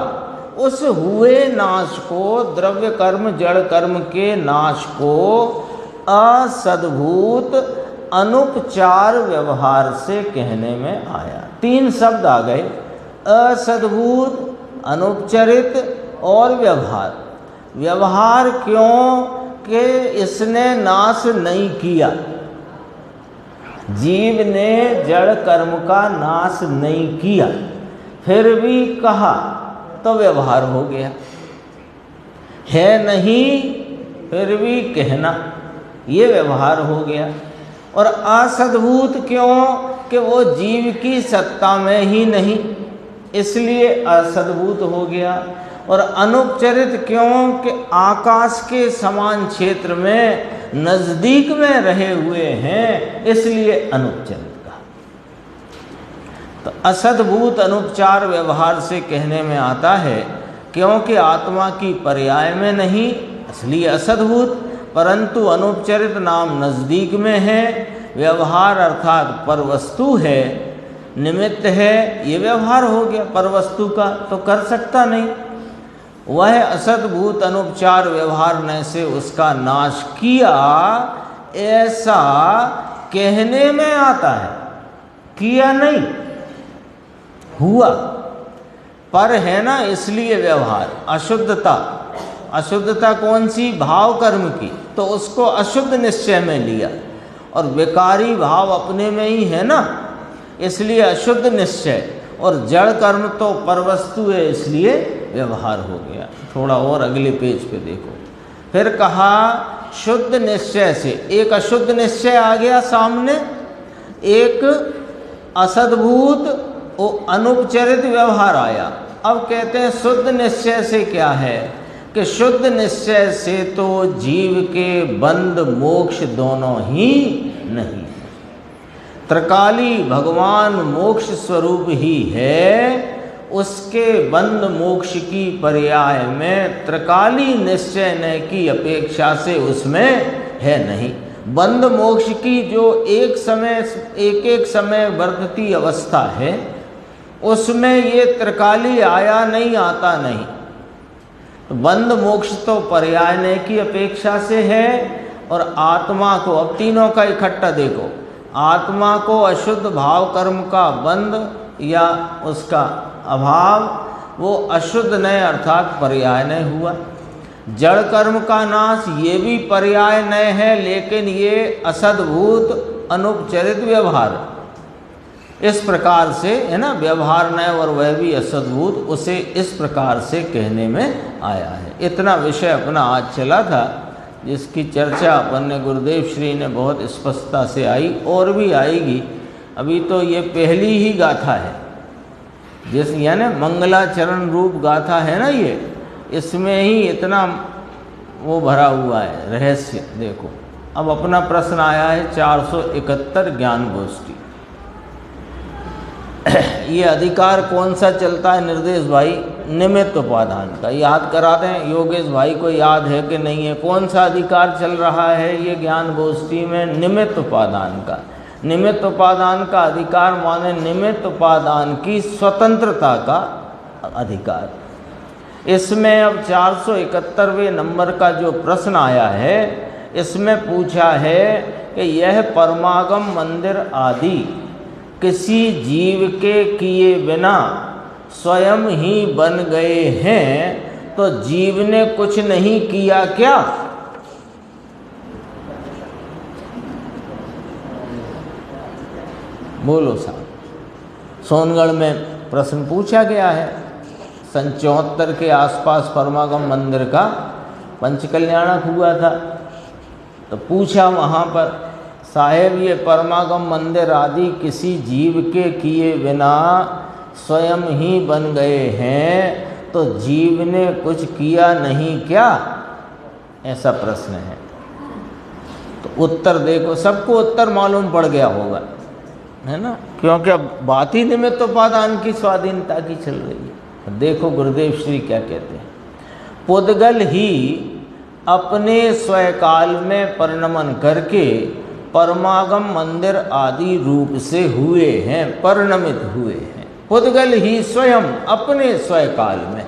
उस हुए नाश को, द्रव्य कर्म जड़ कर्म के नाश को असद्भूत अनुपचार व्यवहार से कहने में आया। 3 शब्द आ गए, असद्भूत, अनुपचरित और व्यवहार। व्यवहार क्यों कि इसने नाश नहीं किया, जीव ने जड़ कर्म का नाश नहीं किया, फिर भी कहा तो व्यवहार हो गया। है नहीं फिर भी कहना, ये व्यवहार हो गया। और असद्भूत क्यों कि वो जीव की सत्ता में ही नहीं, इसलिए असद्भूत हो गया। और अनुपचरित क्यों कि आकाश के समान क्षेत्र में नज़दीक में रहे हुए हैं, इसलिए अनुपचरित कहा। तो असद्भूत अनुपचार व्यवहार से कहने में आता है क्योंकि आत्मा की पर्याय में नहीं, इसलिए असद्भूत, परंतु अनुपचरित नाम नज़दीक में है। व्यवहार अर्थात परवस्तु है, निमित्त है, ये व्यवहार हो गया। परवस्तु का तो कर सकता नहीं, वह असद्भूत अनुपचार व्यवहार ने से उसका नाश किया, ऐसा कहने में आता है। किया नहीं, हुआ, पर है ना, इसलिए व्यवहार। अशुद्धता, अशुद्धता कौन सी, भाव कर्म की, तो उसको अशुद्ध निश्चय में लिया। और विकारी भाव अपने में ही है ना, इसलिए अशुद्ध निश्चय। और जड़ कर्म तो परवस्तु है, इसलिए व्यवहार हो गया। थोड़ा और अगले पेज पे देखो, फिर कहा शुद्ध निश्चय से। एक अशुद्ध निश्चय आ गया सामने, एक असद्भूत और अनुपचरित व्यवहार आया। अब कहते हैं शुद्ध निश्चय से क्या है कि शुद्ध निश्चय से तो जीव के बंध मोक्ष दोनों ही नहीं, त्रिकाली भगवान मोक्ष स्वरूप ही है, उसके बंध मोक्ष की पर्याय में त्रिकाली निश्चय न की अपेक्षा से उसमें है नहीं। बंध मोक्ष की जो एक समय वर्तती अवस्था है, उसमें ये त्रिकाली आया नहीं, आता नहीं। तो बंध मोक्ष तो पर्याय न की अपेक्षा से है। और आत्मा को, अब तीनों का इकट्ठा देखो, आत्मा को अशुद्ध भाव कर्म का बंध या उसका अभाव, वो अशुद्ध नय अर्थात पर्याय नय हुआ। जड़ कर्म का नाश, ये भी पर्याय नय है, लेकिन ये असद्भूत अनुपचरित व्यवहार, इस प्रकार से है ना, व्यवहार नय और वह भी असद्भूत, उसे इस प्रकार से कहने में आया है। इतना विषय अपना आज चला था, जिसकी चर्चा अपन ने गुरुदेव श्री ने बहुत स्पष्टता से आई, और भी आएगी। अभी तो ये पहली ही गाथा है, जिस यानी मंगलाचरण रूप गाथा है ना, ये इसमें ही इतना वो भरा हुआ है रहस्य। देखो अब अपना प्रश्न आया है 471 ज्ञान गोष्ठी। ये अधिकार कौन सा चलता है निर्देश भाई? निमित्त उपादान का। याद करा दें, योगेश भाई को याद है कि नहीं है? कौन सा अधिकार चल रहा है ये ज्ञान गोष्ठी में? निमित्त उपादान का। निमित्त उपादान का अधिकार माने निमित्त उपादान की स्वतंत्रता का अधिकार। इसमें अब 471वें नंबर का जो प्रश्न आया है, इसमें पूछा है कि यह परमागम मंदिर आदि किसी जीव के किए बिना स्वयं ही बन गए हैं, तो जीव ने कुछ नहीं किया क्या? बोलो साहब। सोनगढ़ में प्रश्न पूछा गया है, सन 74 के आसपास परमागम मंदिर का पंचकल्याणक हुआ था, तो पूछा वहाँ पर, साहेब ये परमागम मंदिर आदि किसी जीव के किए बिना स्वयं ही बन गए हैं, तो जीव ने कुछ किया नहीं क्या? ऐसा प्रश्न है। तो उत्तर देखो, सबको उत्तर मालूम पड़ गया होगा, है ना, क्योंकि अब बात ही निमित्तोपादान की स्वाधीनता की चल रही है। देखो गुरुदेव श्री क्या कहते हैं, पुद्गल ही अपने स्वकाल में परिणमन करके परमागम मंदिर आदि रूप से हुए हैं, परिणमित हुए हैं। पुद्गल ही स्वयं अपने स्वकाल में,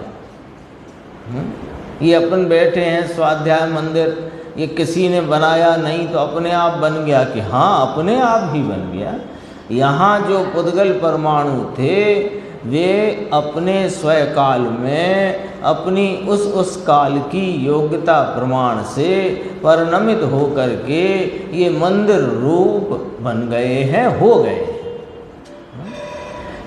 ये अपन बैठे हैं स्वाध्याय मंदिर, ये किसी ने बनाया नहीं तो अपने आप बन गया कि हाँ अपने आप ही बन गया। यहाँ जो पुद्गल परमाणु थे वे अपने स्वकाल में अपनी उस काल की योग्यता प्रमाण से परिणमित होकर के ये मंदिर रूप बन गए हैं, हो गए।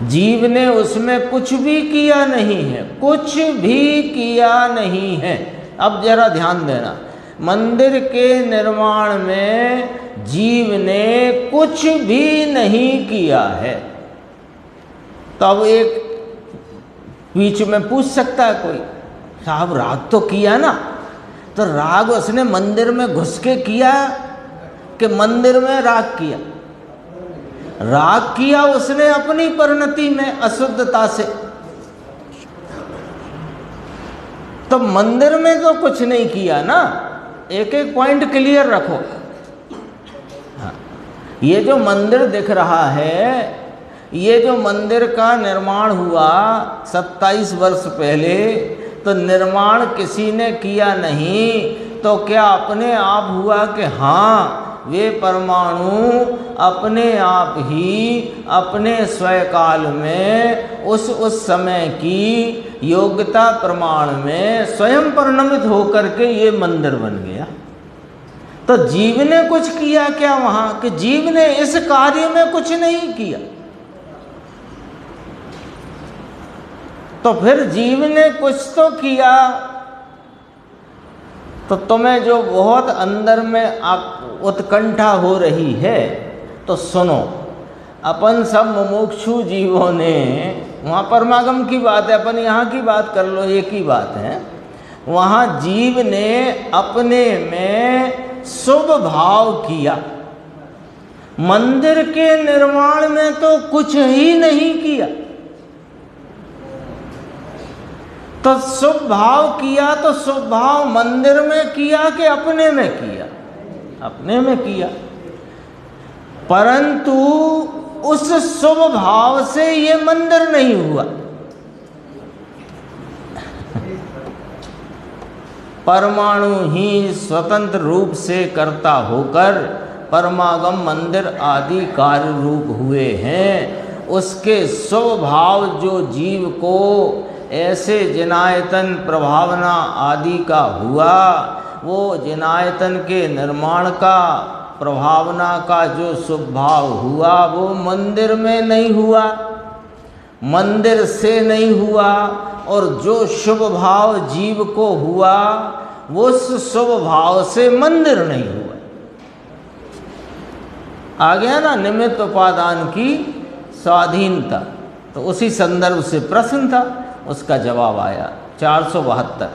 जीव ने उसमें कुछ भी किया नहीं है, कुछ भी किया नहीं है। अब जरा ध्यान देना, मंदिर के निर्माण में जीव ने कुछ भी नहीं किया है। तो अब एक बीच में पूछ सकता है कोई, साहब राग तो किया ना, तो राग उसने मंदिर में घुस के किया कि मंदिर में राग किया? राग किया उसने अपनी परिणति में अशुद्धता से। तो मंदिर में तो कुछ नहीं किया ना, एक एक पॉइंट क्लियर रखो। हाँ, ये जो मंदिर दिख रहा है, ये जो मंदिर का निर्माण हुआ 27 वर्ष पहले, तो निर्माण किसी ने किया नहीं, तो क्या अपने आप हुआ कि हाँ वे परमाणु अपने आप ही अपने स्वकाल में उस समय की योग्यता प्रमाण में स्वयं परिणमित होकर के ये मंदिर बन गया? तो जीव ने कुछ किया क्या वहाँ? कि जीव ने इस कार्य में कुछ नहीं किया। तो फिर जीव ने कुछ तो किया। तो तुम्हें जो बहुत अंदर में उत्कंठा हो रही है, तो सुनो, अपन सब मुमुक्षु जीवों ने, वहाँ परमागम की बात है, अपन यहाँ की बात कर लो, एक ही बात है। वहाँ जीव ने अपने में शुभ भाव किया, मंदिर के निर्माण में तो कुछ ही नहीं किया। तो शुभ भाव किया, तो शुभ भाव मंदिर में किया कि अपने में किया? अपने में किया। परंतु उस शुभ भाव से ये मंदिर नहीं हुआ। परमाणु ही स्वतंत्र रूप से कर्ता होकर परमागम मंदिर आदि कार्य रूप हुए हैं। उसके शुभ भाव जो जीव को ऐसे जिनायतन प्रभावना आदि का हुआ, वो जिनायतन के निर्माण का प्रभावना का जो शुभ भाव हुआ वो मंदिर में नहीं हुआ, मंदिर से नहीं हुआ। और जो शुभ भाव जीव को हुआ वो उस शुभ भाव से मंदिर नहीं हुआ। आ गया ना निमित्त उपादान की स्वाधीनता। तो उसी संदर्भ से प्रश्न था, उसका जवाब आया 472।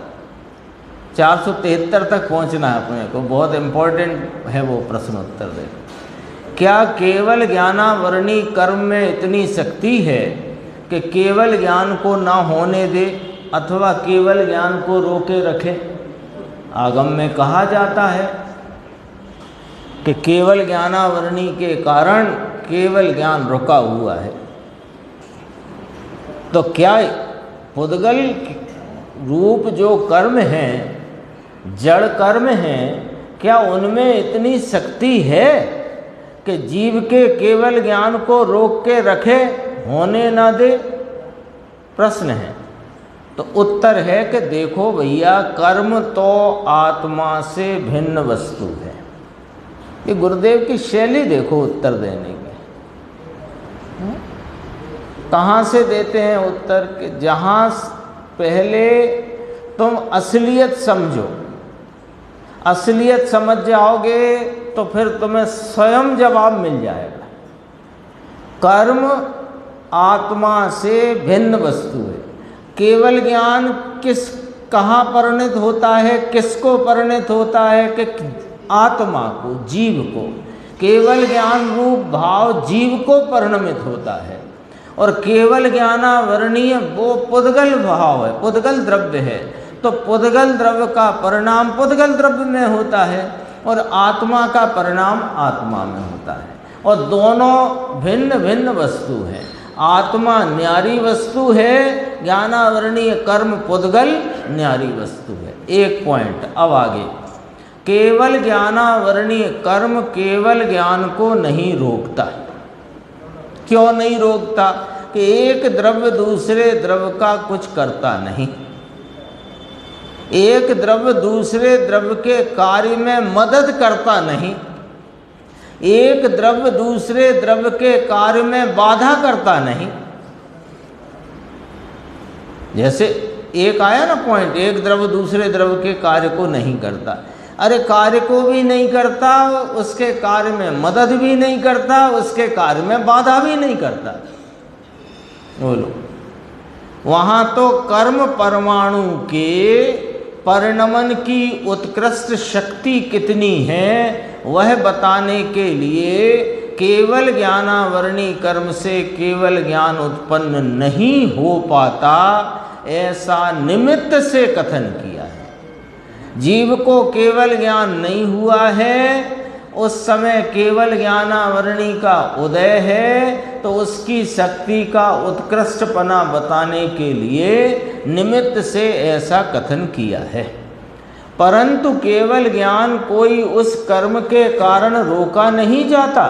473 तक पहुंचना है अपने को, बहुत इम्पोर्टेंट है वो प्रश्न उत्तर। देखो, क्या केवल ज्ञानावरणी कर्म में इतनी शक्ति है कि केवल ज्ञान को ना होने दे अथवा केवल ज्ञान को रोके रखे? आगम में कहा जाता है कि केवल ज्ञानावरणी के कारण केवल ज्ञान रुका हुआ है। तो क्या पुद्गल रूप जो कर्म हैं, जड़ कर्म हैं, क्या उनमें इतनी शक्ति है कि जीव के केवल ज्ञान को रोक के रखे, होने ना दे? प्रश्न है। तो उत्तर है कि देखो भैया, कर्म तो आत्मा से भिन्न वस्तु है। ये गुरुदेव की शैली देखो उत्तर देने की। कहाँ से देते हैं उत्तर? कि जहाँ पहले तुम असलियत समझो, असलियत समझ जाओगे तो फिर तुम्हें स्वयं जवाब मिल जाएगा। कर्म आत्मा से भिन्न वस्तु है। केवल ज्ञान किस कहाँ परिणत होता है, किसको परिणत होता है कि आत्मा को, जीव को। केवल ज्ञान रूप भाव जीव को परिणमित होता है, और केवल ज्ञानावरणीय वो पुद्गल भाव है, पुद्गल द्रव्य है। तो पुद्गल द्रव्य का परिणाम पुद्गल द्रव्य में होता है, और आत्मा का परिणाम आत्मा में होता है। और दोनों भिन्न भिन्न वस्तु हैं। आत्मा न्यारी वस्तु है, ज्ञानावरणीय कर्म पुद्गल न्यारी वस्तु है। एक पॉइंट। अब आगे, केवल ज्ञानावरणीय कर्म केवल ज्ञान को नहीं रोकता। क्यों नहीं रोकता? कि एक द्रव्य दूसरे द्रव्य का कुछ करता नहीं। एक द्रव्य दूसरे द्रव्य के कार्य में मदद करता नहीं। एक द्रव्य दूसरे द्रव्य के कार्य में बाधा करता नहीं। जैसे एक आया ना पॉइंट, एक द्रव्य दूसरे द्रव्य के कार्य को नहीं करता। अरे कार्य को भी नहीं करता, उसके कार्य में मदद भी नहीं करता, उसके कार्य में बाधा भी नहीं करता। बोलो, वहाँ तो कर्म परमाणु के परिणमन की उत्कृष्ट शक्ति कितनी है वह बताने के लिए केवल ज्ञानावरणीय कर्म से केवल ज्ञान उत्पन्न नहीं हो पाता, ऐसा निमित्त से कथन किया है। जीव को केवल ज्ञान नहीं हुआ है, उस समय केवल ज्ञानावरणीय का उदय है, तो उसकी शक्ति का उत्कृष्टपना बताने के लिए निमित्त से ऐसा कथन किया है। परंतु केवल ज्ञान कोई उस कर्म के कारण रोका नहीं जाता।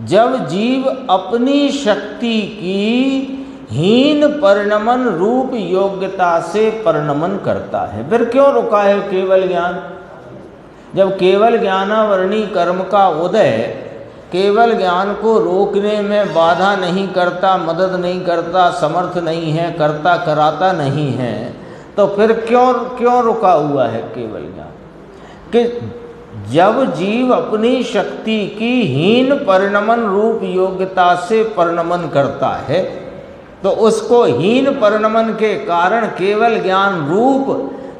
जब जीव अपनी शक्ति की हीन परिणमन रूप योग्यता से परिणमन करता है, फिर क्यों रुका है केवल ज्ञान? जब केवल ज्ञानावरणीय कर्म का उदय केवल ज्ञान को रोकने में बाधा नहीं करता, मदद नहीं करता, समर्थ नहीं है, करता कराता नहीं है, तो फिर क्यों रुका हुआ है केवल ज्ञान? कि जब जीव अपनी शक्ति की हीन परिणमन रूप योग्यता से परिणमन करता है, तो उसको हीन परिणमन के कारण केवल ज्ञान रूप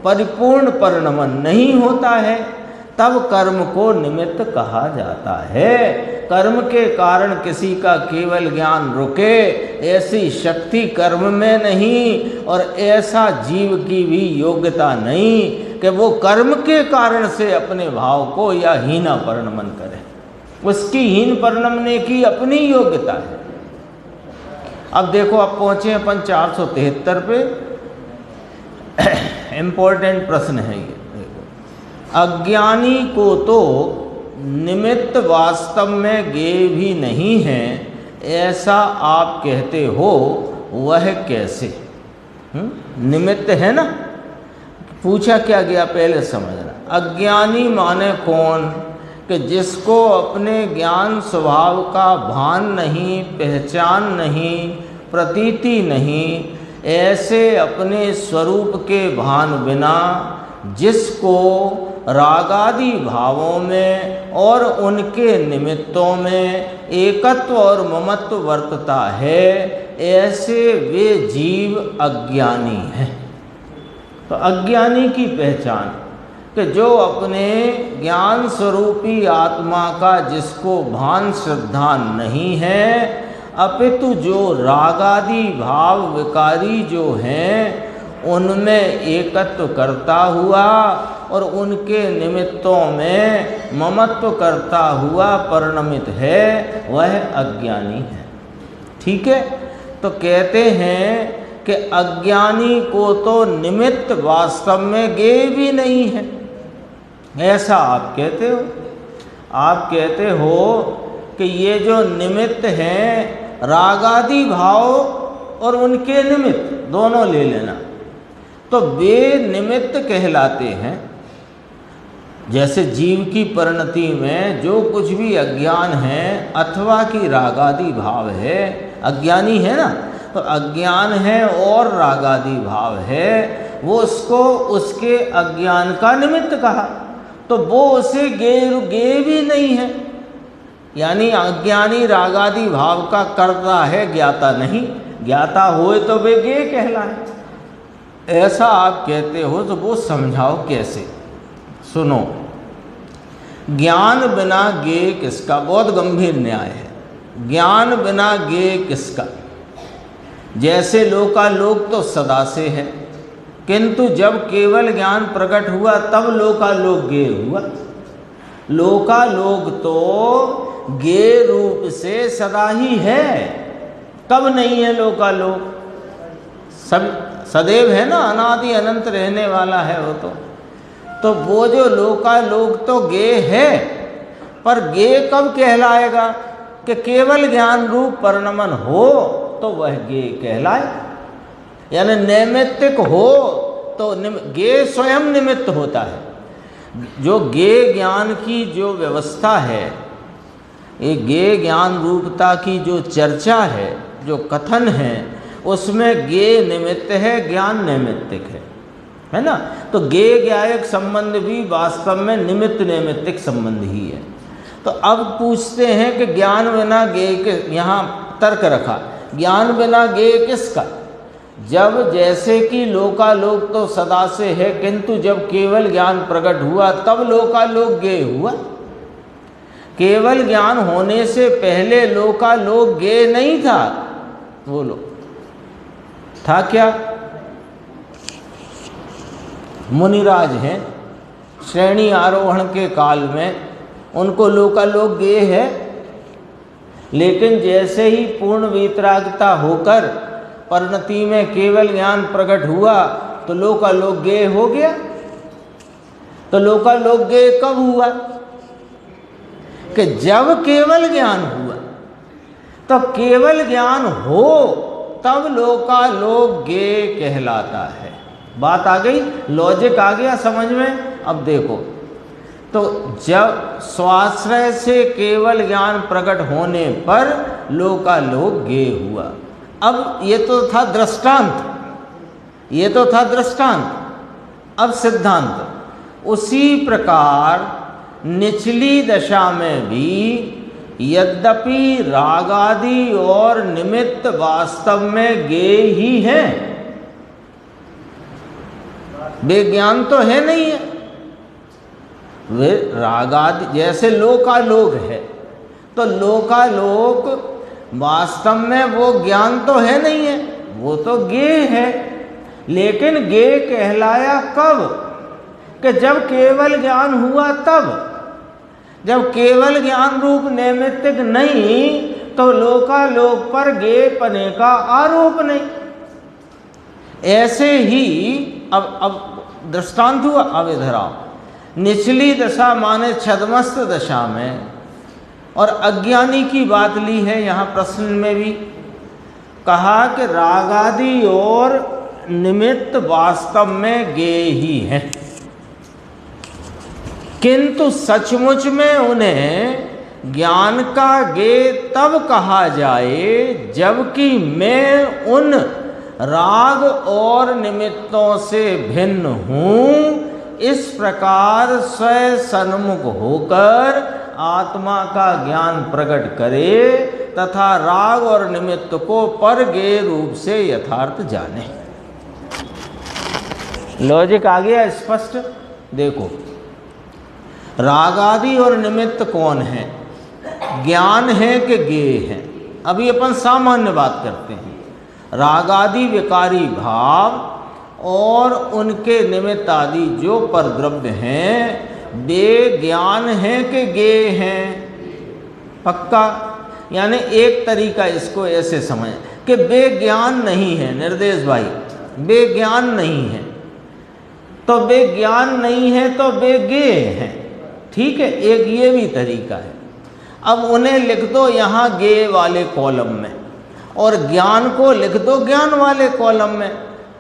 परिपूर्ण परिणमन नहीं होता है, तब कर्म को निमित्त कहा जाता है। कर्म के कारण किसी का केवल ज्ञान रुके, ऐसी शक्ति कर्म में नहीं, और ऐसा जीव की भी योग्यता नहीं कि वो कर्म के कारण से अपने भाव को या हीना परिणमन करे। उसकी हीन परिणमने की अपनी योग्यता है। अब देखो, अब पहुँचे अपन 473 पे। इम्पोर्टेंट प्रश्न है ये। अज्ञानी को तो निमित्त वास्तव में ज्ञेय भी नहीं है, ऐसा आप कहते हो, वह कैसे? निमित्त है ना, पूछा क्या गया पहले समझना। अज्ञानी माने कौन? कि जिसको अपने ज्ञान स्वभाव का भान नहीं, पहचान नहीं, प्रतीति नहीं, ऐसे अपने स्वरूप के भान बिना जिसको रागादि भावों में और उनके निमित्तों में एकत्व और ममत्व वर्तता है, ऐसे वे जीव अज्ञानी हैं। तो अज्ञानी की पहचान कि जो अपने ज्ञान स्वरूपी आत्मा का जिसको भान श्रद्धा नहीं है, अपितु जो रागादि भाव विकारी जो हैं उनमें एकत्व करता हुआ और उनके निमित्तों में ममत्व करता हुआ परिणमित है, वह अज्ञानी है। ठीक है? तो कहते हैं कि अज्ञानी को तो निमित्त वास्तव में ज्ञेय भी नहीं है, ऐसा आप कहते हो। आप कहते हो कि ये जो निमित्त हैं, रागादि भाव और उनके निमित्त दोनों ले लेना, तो वे निमित्त कहलाते हैं। जैसे जीव की परिणति में जो कुछ भी अज्ञान है अथवा कि रागादि भाव है, अज्ञानी है ना, तो अज्ञान है और रागादि भाव है, वो उसको उसके अज्ञान का निमित्त कहा, तो वो उसे ज्ञेय भी नहीं है। यानी अज्ञानी रागादि भाव का कर्ता है, ज्ञाता नहीं। ज्ञाता होए तो वे ज्ञेय कहलाए। ऐसा आप कहते हो तो वो समझाओ कैसे। सुनो, ज्ञान बिना ज्ञेय किसका, बहुत गंभीर न्याय है। ज्ञान बिना ज्ञेय किसका, जैसे लोकालोक तो सदा से है, किंतु जब केवल ज्ञान प्रकट हुआ तब लोकालोक ज्ञेय हुआ। लोकालोक तो ज्ञेय रूप से सदा ही है, कब नहीं है लोकालोक, सब सदैव है ना, अनादि अनंत रहने वाला है वो तो वो जो लोकालोक तो ज्ञेय है, पर ज्ञेय कब कहलाएगा कि केवल ज्ञान रूप परिणमन हो तो वह ज्ञेय कहलाए, यानी नैमित्तिक हो तो ज्ञेय स्वयं निमित्त होता है। जो ज्ञेय ज्ञान की जो व्यवस्था है, ये ज्ञेय ज्ञान रूपता की जो चर्चा है, जो कथन है, उसमें ज्ञेय निमित्त है, ज्ञान नैमित्तिक है ना। तो ज्ञेय ज्ञायक संबंध भी वास्तव में निमित्त नैमित्तिक संबंध ही है। तो अब पूछते हैं कि ज्ञान बिना ज्ञेय के, यहाँ तर्क रखा, ज्ञान बिना ज्ञेय किसका, जब जैसे कि लोकालोक तो सदा से है, किंतु जब केवल ज्ञान प्रकट हुआ तब लोकालोक ज्ञेय हुआ। केवल ज्ञान होने से पहले लोकालोक ज्ञेय नहीं था। बोलो, था क्या? मुनिराज हैं, श्रेणी आरोहण के काल में उनको लोकालोक ज्ञेय है, लेकिन जैसे ही पूर्ण वीतरागता होकर परिणति में केवल ज्ञान प्रकट हुआ तो लोकालोक ज्ञेय हो गया। तो लोकालोक ज्ञेय कब हुआ? कि जब केवल ज्ञान हुआ। तो केवल ज्ञान हो तब लोकालोक ज्ञेय कहलाता है। बात आ गई, लॉजिक आ गया समझ में। अब देखो, तो जब स्वाश्रय से केवल ज्ञान प्रकट होने पर लोकालोक ज्ञेय हुआ। अब ये तो था दृष्टांत, ये तो था दृष्टांत। अब सिद्धांत। उसी प्रकार निचली दशा में भी यद्यपि रागादि और निमित्त वास्तव में ज्ञेय ही है, वे ज्ञान तो है नहीं है। वे रागादि जैसे लोकालोक है, तो लोकालोक वास्तव में वो ज्ञान तो है नहीं है, वो तो ज्ञेय है। लेकिन ज्ञेय कहलाया कब? कि जब केवल ज्ञान हुआ तब। जब केवल ज्ञान रूप नैमित्तिक नहीं तो लोकालोक पर ज्ञेय पने का आरोप नहीं। ऐसे ही अब दृष्टांत हुआ। अब इधर आओ, निचली दशा माने छद्मस्त दशा में, और अज्ञानी की बात ली है यहाँ प्रश्न में भी। कहा कि रागादि और निमित्त वास्तव में ज्ञेय ही है, किंतु सचमुच में उन्हें ज्ञान का ज्ञेय तब कहा जाए जबकि मैं उन राग और निमित्तों से भिन्न हूँ। इस प्रकार स्वयं सन्मुख होकर आत्मा का ज्ञान प्रकट करे तथा राग और निमित्त को पर ज्ञेय रूप से यथार्थ जाने। लॉजिक आ गया स्पष्ट। देखो, रागादि और निमित्त कौन है? ज्ञान है कि ज्ञेय है? अभी अपन सामान्य बात करते हैं। रागादि विकारी भाव और उनके निमित्त आदि जो परद्रव्य हैं, वे ज्ञान है कि ज्ञेय हैं? पक्का? यानी एक तरीका इसको ऐसे समझ कि वे ज्ञान नहीं है। निर्देश भाई, वे ज्ञान नहीं है, तो वे ज्ञान नहीं है तो वे ज्ञेय हैं। ठीक है, एक ये भी तरीका है। अब उन्हें लिख दो यहाँ ज्ञेय वाले कॉलम में, और ज्ञान को लिख दो ज्ञान वाले कॉलम में।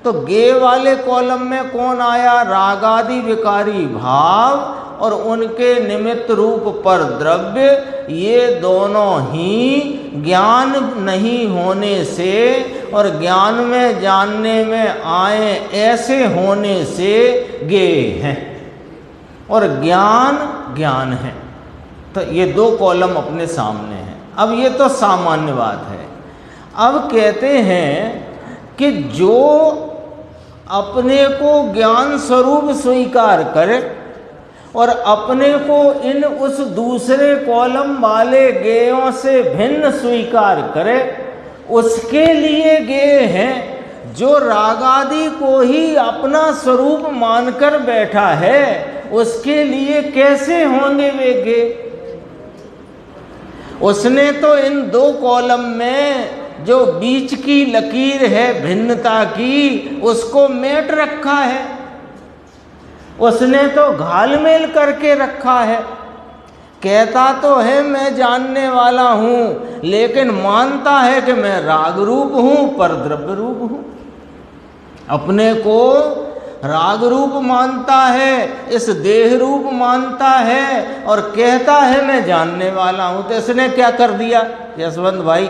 तो ज्ञेय वाले कॉलम में कौन आया? रागादि विकारी भाव और उनके निमित्त रूप पर द्रव्य, ये दोनों ही ज्ञान नहीं होने से और ज्ञान में जानने में आए ऐसे होने से ज्ञेय हैं, और ज्ञान ज्ञान है। तो ये दो कॉलम अपने सामने हैं। अब ये तो सामान्य बात है। अब कहते हैं कि जो अपने को ज्ञान स्वरूप स्वीकार करे और अपने को इन उस दूसरे कॉलम वाले गेयों से भिन्न स्वीकार करे, उसके लिए गेय हैं। जो रागादि को ही अपना स्वरूप मानकर बैठा है, उसके लिए कैसे होंगे वे गेय? उसने तो इन दो कॉलम में जो बीच की लकीर है भिन्नता की, उसको मेट रखा है, उसने तो घालमेल करके रखा है। कहता तो है मैं जानने वाला हूँ, लेकिन मानता है कि मैं राग रूप हूँ, परद्रव्य रूप हूँ। अपने को राग रूप मानता है, इस देह रूप मानता है और कहता है मैं जानने वाला हूँ। तो इसने क्या कर दिया यशवंत भाई?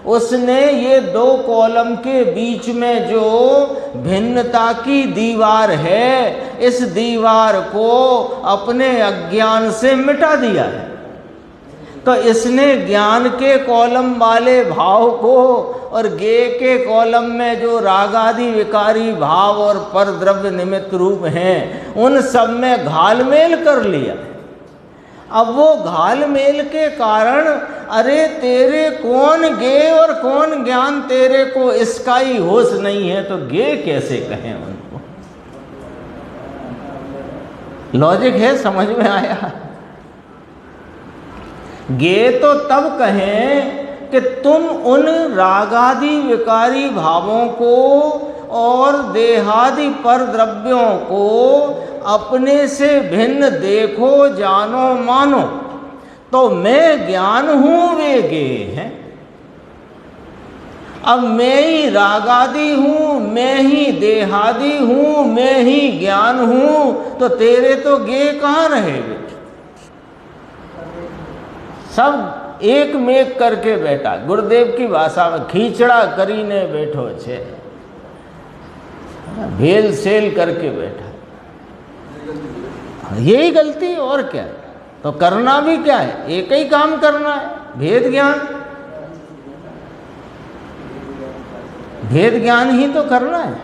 उसने ये दो कॉलम के बीच में जो भिन्नता की दीवार है, इस दीवार को अपने अज्ञान से मिटा दिया है। तो इसने ज्ञान के कॉलम वाले भाव को और गेय के कॉलम में जो रागादि विकारी भाव और परद्रव्य निमित्त रूप हैं, उन सब में घालमेल कर लिया। अब वो घालमेल के कारण अरे तेरे कौन गेय और कौन ज्ञान, तेरे को इसका ही होश नहीं है, तो गेय कैसे कहें उनको? लॉजिक है, समझ में आया? गेय तो तब कहें कि तुम उन रागादि विकारी भावों को और देहादि पर द्रव्यों को अपने से भिन्न देखो, जानो, मानो। तो मैं ज्ञान हूँ, वे गेय हैं। अब मैं ही रागादि हूँ, मैं ही देहादि हूँ, मैं ही ज्ञान हूँ, तो तेरे तो गेय कहाँ रहेंगे? सब एक मेक करके बैठा, गुरुदेव की भाषा में खींचड़ा करीने बैठो छे, भेल सेल करके बैठा। यही गलती और क्या है? तो करना भी क्या है? एक ही काम करना है, भेद ज्ञान। भेद ज्ञान ही तो करना है।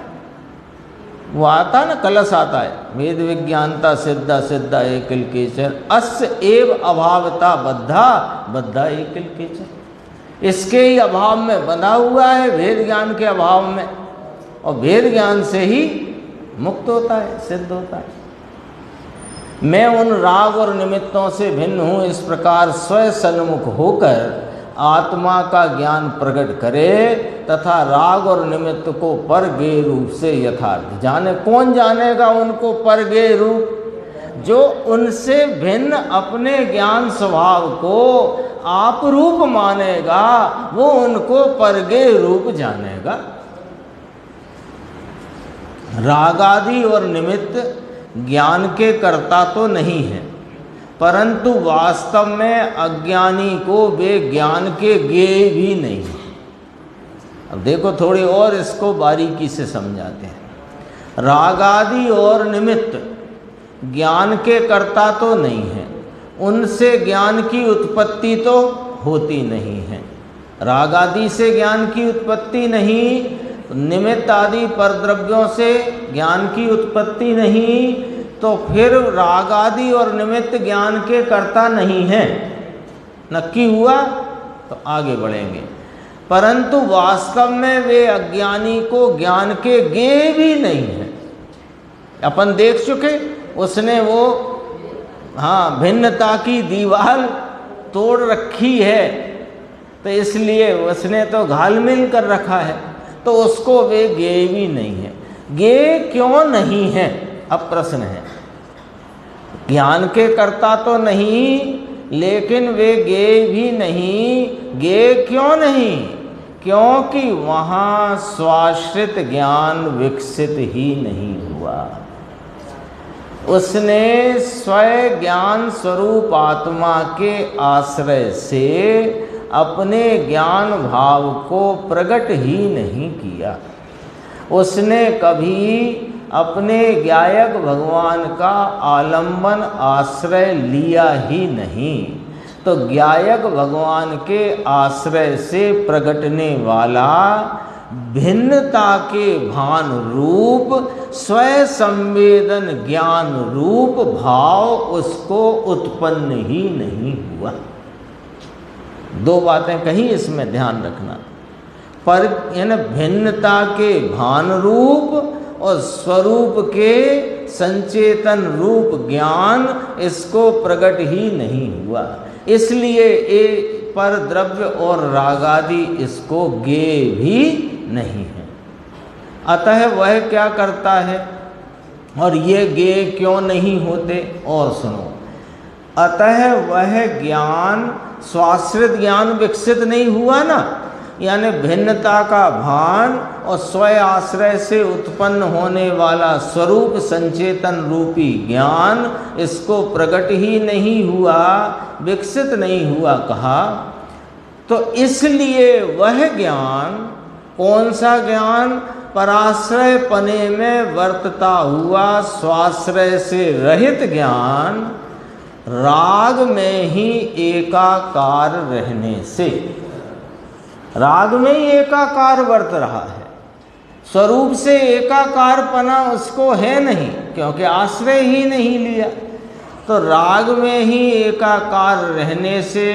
वो आता ना, कलश आता है, वेद विज्ञानता सिद्धा सिद्धा एकिल केचर, अस्य एव अभावता बद्धा बद्धा एकिल केचर। इसके ही अभाव में बंधा हुआ है, भेद ज्ञान के अभाव में, और भेद ज्ञान से ही मुक्त होता है, सिद्ध होता है। मैं उन राग और निमित्तों से भिन्न हूँ, इस प्रकार स्वयं सन्मुख होकर आत्मा का ज्ञान प्रकट करे तथा राग और निमित्त को परगेय रूप से यथार्थ जाने। कौन जानेगा उनको परगेय रूप? जो उनसे भिन्न अपने ज्ञान स्वभाव को आप रूप मानेगा, वो उनको परगेय रूप जानेगा। रागादि और निमित्त ज्ञान के कर्ता तो नहीं है, परंतु वास्तव में अज्ञानी को वे ज्ञान के गेय भी नहीं है। अब देखो थोड़ी और इसको बारीकी से समझाते हैं। रागादि और निमित्त ज्ञान के कर्ता तो नहीं है, उनसे ज्ञान की उत्पत्ति तो होती नहीं है। रागादि से ज्ञान की उत्पत्ति नहीं, निमित्त आदि परद्रव्यों से ज्ञान की उत्पत्ति नहीं, तो फिर राग आदि और निमित्त ज्ञान के कर्ता नहीं हैं। नक्की हुआ? तो आगे बढ़ेंगे। परंतु वास्तव में वे अज्ञानी को ज्ञान के गेय भी नहीं है। अपन देख चुके, उसने वो भिन्नता की दीवार तोड़ रखी है, तो इसलिए उसने तो घालमेल कर रखा है, तो उसको वे गेय भी नहीं है। गेय क्यों नहीं है? अब प्रश्न है। ज्ञान के कर्ता तो नहीं, लेकिन वे गेय भी नहीं। गेय क्यों नहीं? क्योंकि वहाँ स्वाश्रित ज्ञान विकसित ही नहीं हुआ। उसने स्वयं ज्ञान स्वरूप आत्मा के आश्रय से अपने ज्ञान भाव को प्रकट ही नहीं किया। उसने कभी अपने ज्ञायक भगवान का आलंबन आश्रय लिया ही नहीं। तो ज्ञायक भगवान के आश्रय से प्रगटने वाला भिन्नता के भान रूप स्वयं संवेदन ज्ञान रूप भाव उसको उत्पन्न ही नहीं हुआ। दो बातें कही, इसमें ध्यान रखना। पर इन भिन्नता के भान रूप और स्वरूप के संचेतन रूप ज्ञान इसको प्रकट ही नहीं हुआ, इसलिए ये पर द्रव्य और रागादि इसको ज्ञेय भी नहीं है। अतः वह क्या करता है, और ये ज्ञेय क्यों नहीं होते, और सुनो। अतः वह ज्ञान स्वाश्रित ज्ञान विकसित नहीं हुआ ना, यानी भिन्नता का भान और स्वयं आश्रय से उत्पन्न होने वाला स्वरूप संचेतन रूपी ज्ञान इसको प्रकट ही नहीं हुआ, विकसित नहीं हुआ कहा। तो इसलिए वह ज्ञान, कौन सा ज्ञान, पराश्रय पने में वर्तता हुआ स्वाश्रय से रहित ज्ञान राग में ही एकाकार रहने से, राग में ही एकाकार वर्त रहा है, स्वरूप से एकाकार पना उसको है नहीं, क्योंकि आश्रय ही नहीं लिया। तो राग में ही एकाकार रहने से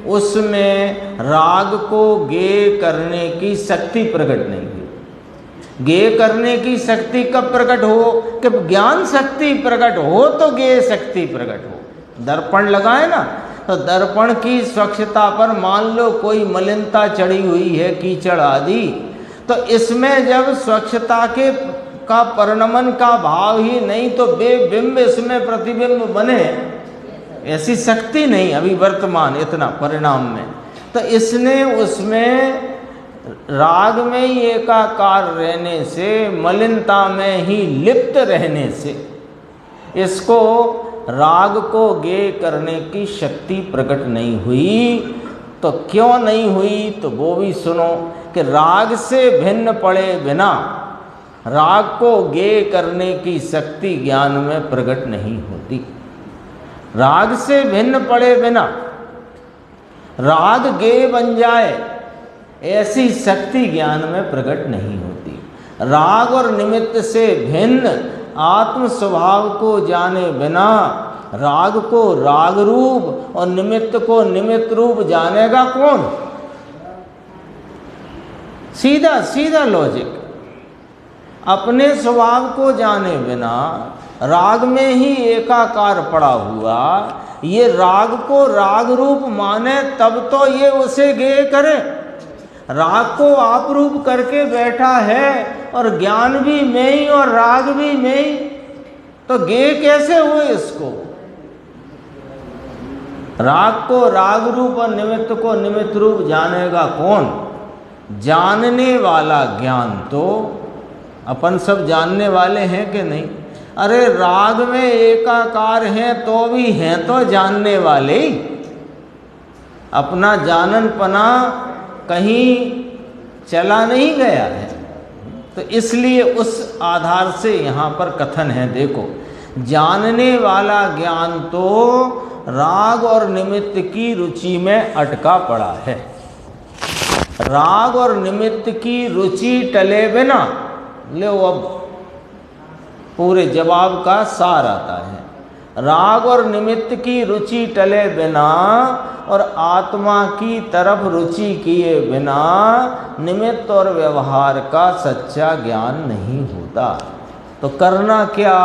उसमें राग को ज्ञेय करने की शक्ति प्रकट नहीं हुई। ज्ञेय करने की शक्ति कब प्रकट हो, कि ज्ञान शक्ति प्रकट हो तो ज्ञेय शक्ति प्रकट हो। दर्पण लगाए ना, तो दर्पण की स्वच्छता पर मान लो कोई मलिनता चढ़ी हुई है, कीचड़ आदि, तो इसमें जब स्वच्छता के का परिणमन का भाव ही नहीं तो बेबिंब इसमें प्रतिबिंब बने, ऐसी शक्ति नहीं अभी वर्तमान इतना परिणाम में। तो इसने उसमें राग में ही एकाकार रहने से, मलिनता में ही लिप्त रहने से इसको राग को ज्ञेय करने की शक्ति प्रकट नहीं हुई। तो क्यों नहीं हुई, तो वो भी सुनो कि राग से भिन्न पड़े बिना राग को ज्ञेय करने की शक्ति ज्ञान में प्रकट नहीं होती। राग से भिन्न पड़े बिना राग ज्ञेय बन जाए, ऐसी शक्ति ज्ञान में प्रकट नहीं होती। राग और निमित्त से भिन्न आत्म स्वभाव को जाने बिना राग को राग रूप और निमित्त को निमित्त रूप जानेगा कौन? सीधा सीधा लॉजिक। अपने स्वभाव को जाने बिना राग में ही एकाकार पड़ा हुआ, ये राग को राग रूप माने तब तो ये उसे ज्ञेय करे। राग को आप रूप करके बैठा है और ज्ञान भी मैं ही और राग भी मैं ही, तो ज्ञेय कैसे हुए इसको? राग को राग रूप और निमित्त को निमित्त रूप जानेगा कौन? जानने वाला ज्ञान तो अपन सब जानने वाले हैं कि नहीं? अरे राग में एकाकार हैं तो भी हैं तो जानने वाले ही, अपना जाननपना कहीं चला नहीं गया है। तो इसलिए उस आधार से यहाँ पर कथन है, देखो, जानने वाला ज्ञान तो राग और निमित्त की रुचि में अटका पड़ा है। राग और निमित्त की रुचि टले बिना, लो अब पूरे जवाब का सार आता है। राग और निमित्त की रुचि टले बिना और आत्मा की तरफ रुचि किए बिना निमित्त और व्यवहार का सच्चा ज्ञान नहीं होता। तो करना क्या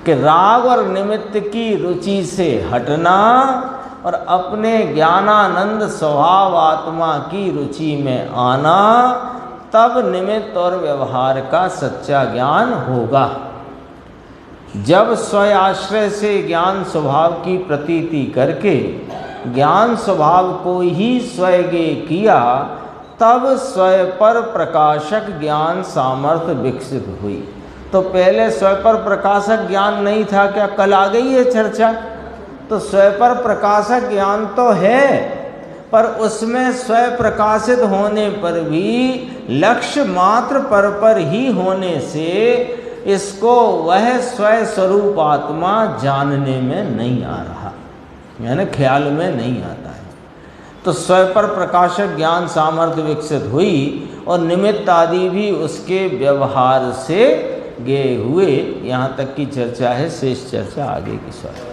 कि राग और निमित्त की रुचि से हटना और अपने ज्ञानानंद स्वभाव आत्मा की रुचि में आना, तब निमित्त और व्यवहार का सच्चा ज्ञान होगा। जब स्वयाश्रय से ज्ञान स्वभाव की प्रतीति करके ज्ञान स्वभाव को ही स्वयं किया, तब स्वयं पर प्रकाशक ज्ञान सामर्थ्य विकसित हुई। तो पहले स्वयं पर प्रकाशक ज्ञान नहीं था क्या? कल आ गई है चर्चा। तो स्वयं पर प्रकाशक ज्ञान तो है, पर उसमें स्वयं प्रकाशित होने पर भी लक्ष्य मात्र पर ही होने से इसको वह स्वयं स्वरूप आत्मा जानने में नहीं आ रहा, यानी ख्याल में नहीं आता है। तो स्वयं पर प्रकाशक ज्ञान सामर्थ्य विकसित हुई और निमित्त आदि भी उसके व्यवहार से गए हुए। यहाँ तक की चर्चा है, शेष चर्चा आगे की स्वर।